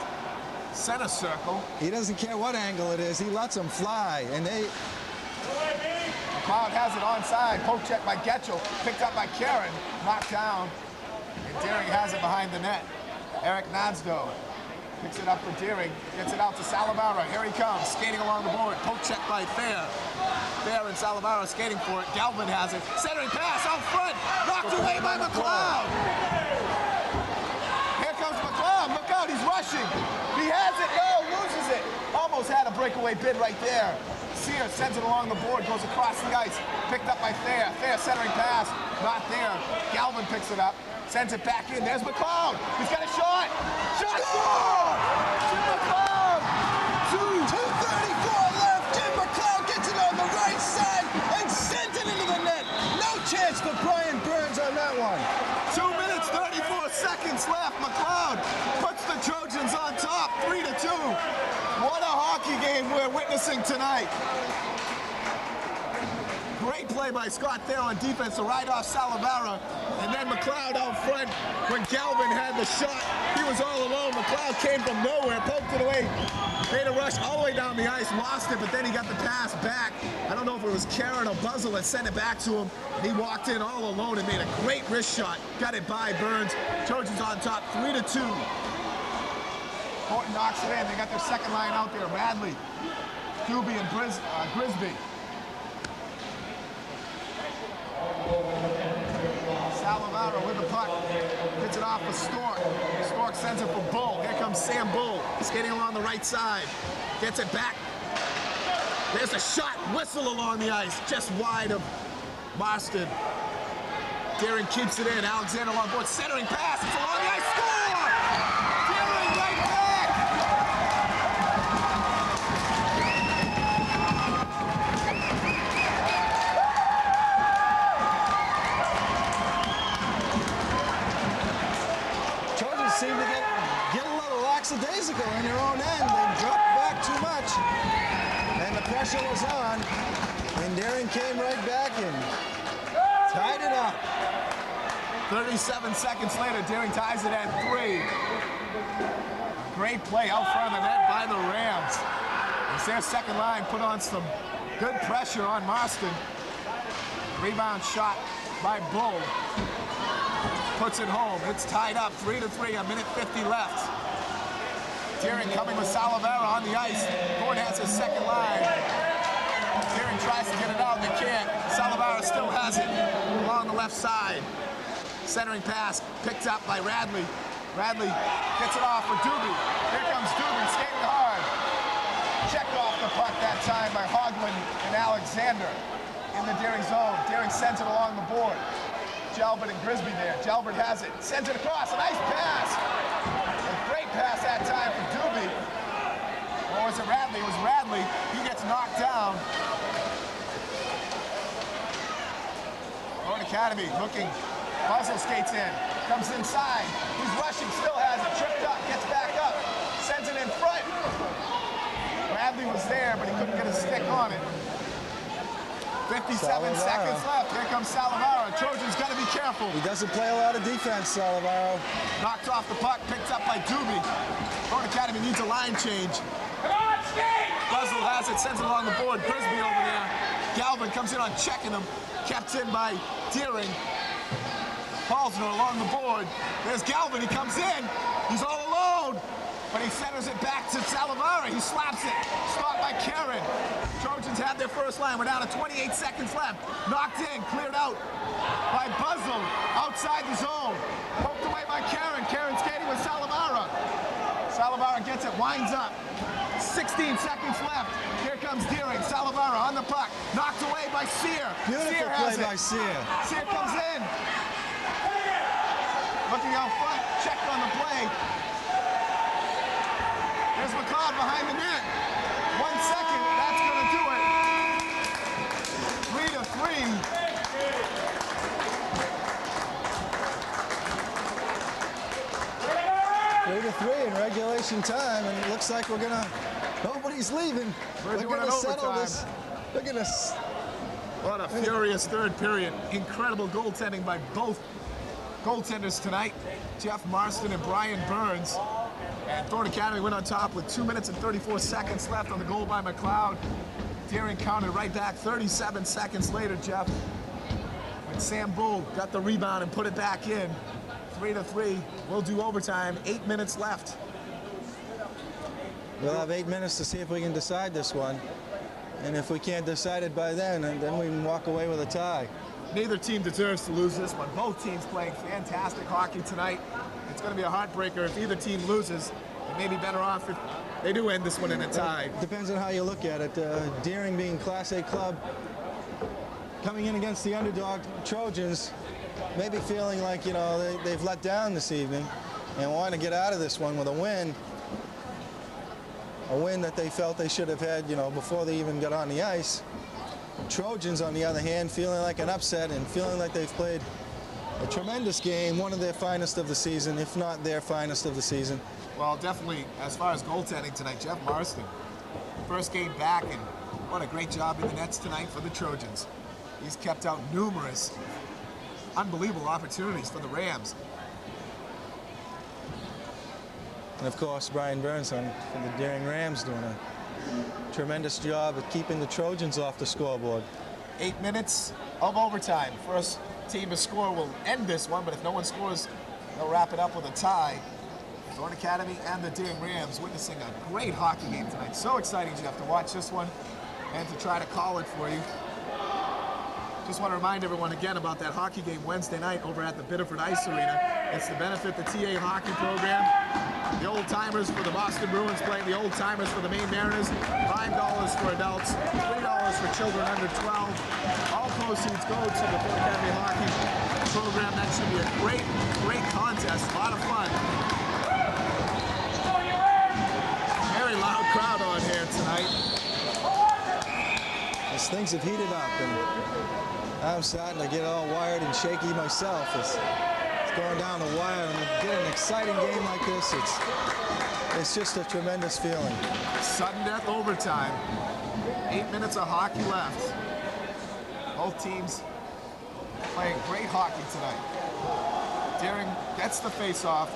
center circle. He doesn't care what angle it is. He lets them fly, and they... McLeod has it onside. Poke check by Getchell. Picked up by Karen. Knocked down. And Deering has it behind the net. Eric Nadsdo picks it up for Deering. Gets it out to Salavara. Here he comes, skating along the board. Poke check by Fair. Fair and Salavara skating for it. Galvin has it. Centering pass out front. Knocked away by McLeod. Here comes McLeod. Look out, he's rushing. He has it. No, loses it. Almost had a breakaway bid right there. Sear sends it along the board, goes across the ice. Picked up by Thayer. Thayer centering pass, not there. Galvin picks it up, sends it back in. There's McLeod. He's got a shot. Shot score! Jim McLeod! 2:34 left. Jim McLeod gets it on the right side and sends it into the net. No chance for Brian Burns on that one. 2 minutes, 34 seconds left. McLeod puts the Trojans on top, 3-2. What a hockey game we're witnessing tonight. Great play by Scott Thayer on defense to ride off Salavara. And then McLeod out front when Galvin had the shot. He was all alone. McLeod came from nowhere, poked it away, made a rush all the way down the ice, lost it, but then he got the pass back. I don't know if it was Karen or Buzzle that sent it back to him. And he walked in all alone and made a great wrist shot. Got it by Burns. Trojans on top, 3-2. Thornton knocks it in. They got their second line out there. Radley, Doobie, and Grisby. Salavara with the puck. Gets it off for Stork. Stork sends it for Bull. Here comes Sam Bull. Skating along the right side. Gets it back. There's a shot. Whistle along the ice. Just wide of Marston. Deering keeps it in. Alexander along board. Centering pass. It's along the ice. Score! Deering right back. Trojans seem to get a little lackadaisical in their own end. They dropped back too much, and the pressure was on. And Deering came right back and tied it up. 37 seconds later, Deering ties it at 3. Great play out front of the net by the Rams. As their second line put on some good pressure on Marston. Rebound shot by Bull. Puts it home. It's tied up, 3-3, a minute 50 left. Deering coming with Salavara on the ice. Thornton has his second line. Deering tries to get it out, they can't. Salavara still has it along the left side. Centering pass picked up by Radley. Radley gets it off for Doobie. Here comes Doobie skating hard. Checked off the puck that time by Hoagland and Alexander in the Deering zone. Deering sends it along the board. Jalbert and Grisby there. Jalbert has it. Sends it across. A nice pass. A great pass that time for Doobie. Or was it Radley? It was Radley. He gets knocked down. Thornton Academy looking. Buzzle skates in. Comes inside. He's rushing. Still has it. Tripped up. Gets back up. Sends it in front. Radley was there, but he couldn't get his stick on it. 57 seconds left. Here comes Salavara. Trojans got to be careful. He doesn't play a lot of defense, Salavaro. Knocked off the puck, picked up by Doobie. Thornton Academy needs a line change. Buzzle has it, sends it along the board. Grisby over there. Galvin comes in on checking him. Kept in by Deering. Paulsner along the board. There's Galvin. He comes in. He's all alone. But he centers it back to Salavara. He slaps it. Stopped by Karen. Trojans had their first line. We're down to 28 seconds left. Knocked in. Cleared out by Buzzle. Outside the zone. Poked away by Karen. Karen skating with Salavara. Salavara gets it. Winds up. 16 seconds left. Here comes Deering. Salavara on the puck. Knocked away by Sear. Beautiful Sear play has it. by Sear. Sear comes in. Looking out front. Checked on the play. There's McLeod behind the net. 1 second. That's going to do it. 3-3. 3-3 in regulation time, and it looks like nobody's leaving. We're gonna settle this. We're gonna. What a furious third period. Incredible goaltending by both goaltenders tonight. Jeff Marston and Brian Burns. And Thornton Academy went on top with 2 minutes and 34 seconds left on the goal by McLeod. Deering countered right back 37 seconds later, Jeff. When Sam Bull got the rebound and put it back in. 3-3. We'll do overtime. 8 minutes left. We'll have 8 minutes to see if we can decide this one. And if we can't decide it by then we can walk away with a tie. Neither team deserves to lose this one. Both teams playing fantastic hockey tonight. It's going to be a heartbreaker if either team loses. It may be better off if they do end this one in a tie. Depends on how you look at it. Deering being Class A club, coming in against the underdog Trojans, maybe feeling like, they've let down this evening and want to get out of this one with a win. A win that they felt they should have had, before they even got on the ice. Trojans, on the other hand, feeling like an upset and feeling like they've played a tremendous game, one of their finest of the season, if not their finest of the season. Well, definitely, as far as goaltending tonight, Jeff Marston, first game back, and what a great job in the nets tonight for the Trojans. He's kept out numerous unbelievable opportunities for the Rams. And of course, Brian Burns for the Deering Rams doing a tremendous job at keeping the Trojans off the scoreboard. 8 minutes of overtime. First team to score will end this one, but if no one scores, they'll wrap it up with a tie. Thornton Academy and the Deering Rams witnessing a great hockey game tonight. So exciting, Jeff, to watch this one and to try to call it for you. Just want to remind everyone again about that hockey game Wednesday night over at the Biddeford Ice Arena. It's to benefit the TA hockey program. The old-timers for the Boston Bruins playing the old-timers for the Maine Mariners. $5 for adults, $3 for children under 12. All proceeds go to the Thornton Academy hockey program. That should be a great, great contest. A lot of fun. Very loud crowd on here tonight. As things have heated up, and I'm starting to get all wired and shaky myself. It's going down the wire, and to get an exciting game like this, it's just a tremendous feeling. Sudden death overtime. 8 minutes of hockey left. Both teams playing great hockey tonight. Deering gets the face-off.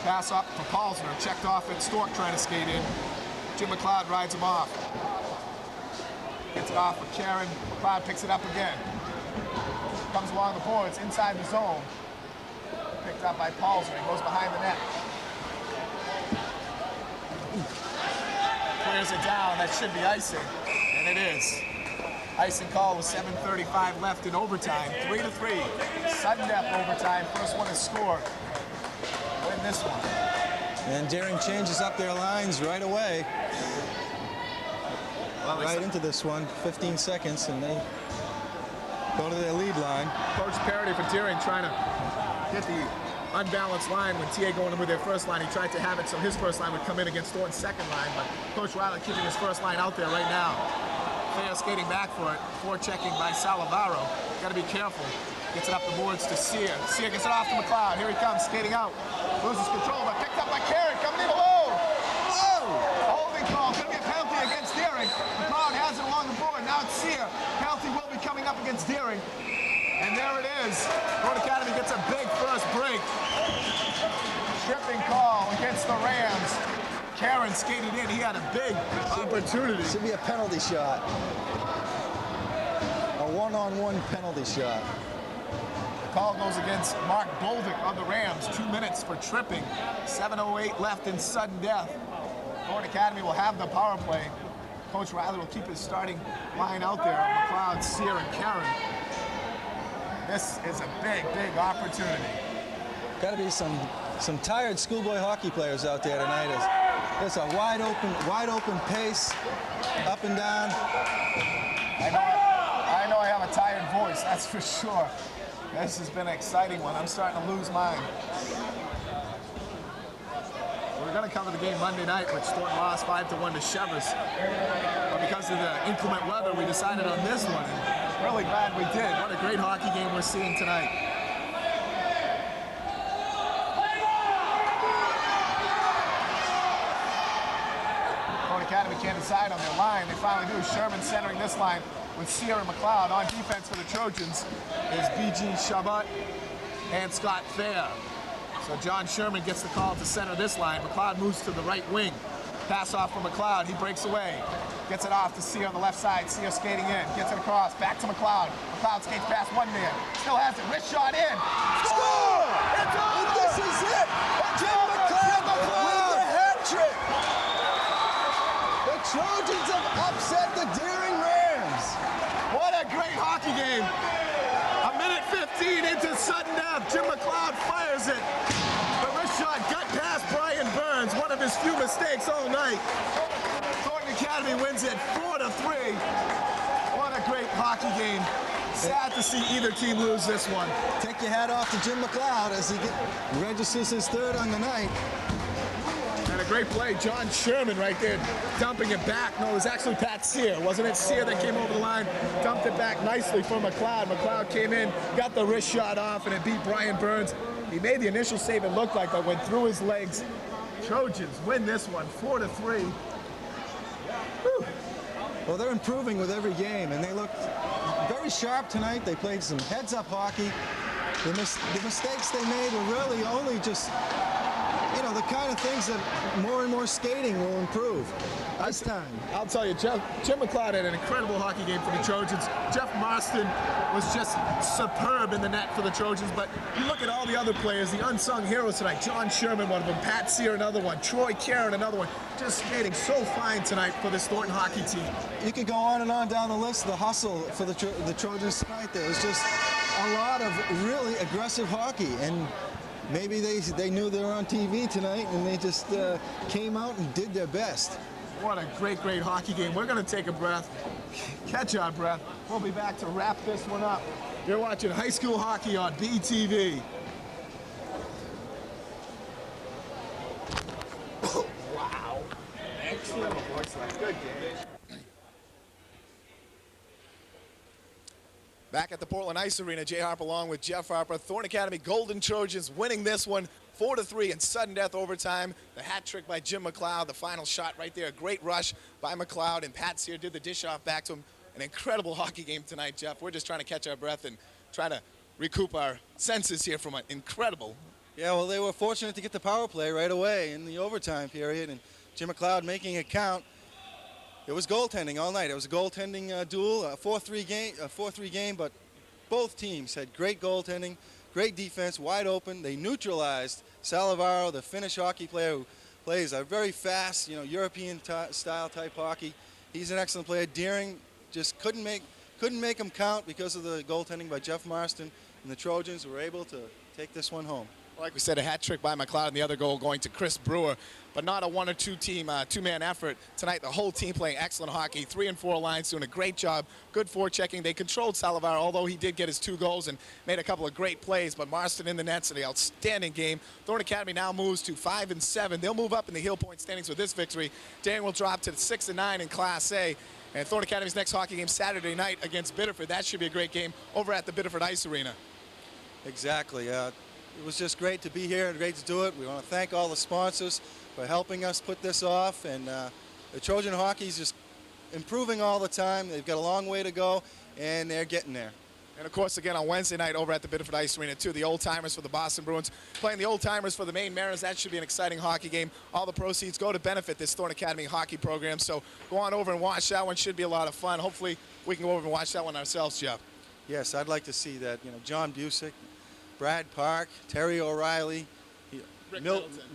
Pass up for Paulsner, checked off at Stork trying to skate in. Jim McLeod rides him off. Gets it off for Karen. McLeod picks it up again. Comes along the boards, inside the zone. Picked up by Paulsner. He goes behind the net. Clears it down. That should be icing. And it is. Icing call with 7:35 left in overtime. 3-3. Sudden death overtime. First one to score. Win this one. And Deering changes up their lines right away. Well, right into this one. 15 seconds, and they go to their lead line. Coach Parody for Deering trying to get the unbalanced line when TA going in with their first line. He tried to have it so his first line would come in against Thornton's second line, but Coach Riley keeping his first line out there right now. Fair skating back for it. Forechecking by Salavaro. Got to be careful. Gets it up the boards to Sear. Sear gets it off to McLeod. Here he comes, skating out. Loses control, but picked up by Carey. Coming in alone. Oh! Holding call. Going to be a penalty against Deering. McLeod has it along the board. Now it's Sear. Penalty will be coming up against Deering. And there it is. Thornton Academy gets a big first break. Tripping call against the Rams. Karen skated in. He had a big opportunity. Should be a penalty shot. A one-on-one penalty shot. The call goes against Mark Boldick of the Rams. 2 minutes for tripping. 7:08 left in sudden death. Thornton Academy will have the power play. Coach Riley will keep his starting line out there. McLeod, Sear, and Karen. This is a big, big opportunity. Got to be some tired schoolboy hockey players out there tonight. It's a wide open pace, up and down. I know I have a tired voice, that's for sure. This has been an exciting one. I'm starting to lose mine. We're going to cover the game Monday night, which Thornton lost 5-1 to Shevers. But because of the inclement weather, we decided on this one. Really glad we did. What a great hockey game we're seeing tonight. Thornton Academy can't decide on their line. They finally do. Sherman centering this line with Sierra McLeod. On defense for the Trojans is B.G. Shabat and Scott Fair. So John Sherman gets the call to center this line. McLeod moves to the right wing. Pass off from McLeod. He breaks away. Gets it off to Sear on the left side. Sear skating in. Gets it across. Back to McLeod. McLeod skates past one man. Still has it. Wrist shot in. Score! It's over! This is it! Jim McLeod with the hat trick! The Trojans have upset the Deering Rams! What a great hockey game. A minute 15 into sudden death. Jim McLeod fires it. The wrist shot got past Brian Burns, one of his few mistakes all night. Thornton Academy wins it 4-3. What a great hockey game. Sad to see either team lose this one. Take your hat off to Jim McLeod as he registers his third on the night. And a great play, John Sherman right there, dumping it back. No, it was actually Pat Sear, wasn't it? Sear that came over the line, dumped it back nicely for McLeod. McLeod came in, got the wrist shot off, and it beat Brian Burns. He made the initial save, it looked like, but went through his legs. Trojans win this one, 4-3. Whew. Well, they're improving with every game, and they looked very sharp tonight. They played some heads-up hockey. The mistakes they made were really only just, you know, the kind of things that more and more skating will improve. Ice time. I'll tell you, Jim McLeod had an incredible hockey game for the Trojans. Jeff Marston was just superb in the net for the Trojans, but you look at all the other players, the unsung heroes tonight. John Sherman, one of them. Pat Sear, another one. Troy Karen, another one. Just skating so fine tonight for this Thornton hockey team. You could go on and on down the list. The hustle for the Trojans tonight, there was just a lot of really aggressive hockey, and maybe they knew they were on TV tonight, and they just came out and did their best. What a great, great hockey game. We're going to take a breath, catch our breath. We'll be back to wrap this one up. You're watching high school hockey on BTV. Wow. Excellent voice line. Good game. Back at the Portland Ice Arena, Jay Harper along with Jeff Harper. Thornton Academy Golden Trojans winning this one 4-3 in sudden death overtime. The hat trick by Jim McLeod, the final shot right there. A great rush by McLeod, and Pat Sear did the dish off back to him. An incredible hockey game tonight, Jeff. We're just trying to catch our breath and try to recoup our senses here from an incredible. Yeah, well, they were fortunate to get the power play right away in the overtime period, and Jim McLeod making it count. It was goaltending all night. It was a goaltending duel, a 4-3 game, but both teams had great goaltending, great defense, wide open. They neutralized Salavaro, the Finnish hockey player who plays a very fast, European style type hockey. He's an excellent player. Deering just couldn't make him count because of the goaltending by Jeff Marston, and the Trojans were able to take this one home. Like we said, a hat trick by McLeod, and the other goal going to Chris Brewer, but not a one or two team, two-man effort. Tonight, the whole team playing excellent hockey. 3 and 4 lines doing a great job. Good forechecking. They controlled Salavaro, although he did get his 2 goals and made a couple of great plays, but Marston in the nets in the outstanding game. Thornton Academy now moves to 5 and 7. They'll move up in the Hill Point standings with this victory. Deering will drop to 6 and 9 in Class A. And Thornton Academy's next hockey game Saturday night against Biddeford. That should be a great game over at the Biddeford Ice Arena. Exactly. It was just great to be here and great to do it. We want to thank all the sponsors for helping us put this off. And the Trojan hockey is just improving all the time. They've got a long way to go, and they're getting there. And, of course, again, on Wednesday night over at the Biddeford Ice Arena, too, the old-timers for the Boston Bruins playing the old-timers for the Maine Mariners. That should be an exciting hockey game. All the proceeds go to benefit this Thornton Academy hockey program. So go on over and watch that one. Should be a lot of fun. Hopefully we can go over and watch that one ourselves, Jeff. Yes, I'd like to see that. John Busick, Brad Park, Terry O'Reilly,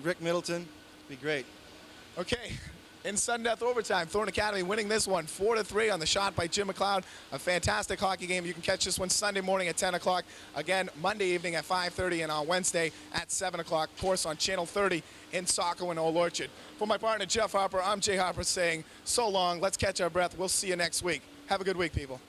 Rick Middleton. Be great. Okay, in sudden death overtime. Thornton Academy winning this one 4-3 on the shot by Jim McLeod. A fantastic hockey game. You can catch this one Sunday morning at 10 o'clock. Again, Monday evening at 5:30 and on Wednesday at 7 o'clock. Of course, on Channel 30 in Saco and Old Orchard. For my partner, Jeff Harper, I'm Jay Harper saying so long. Let's catch our breath. We'll see you next week. Have a good week, people.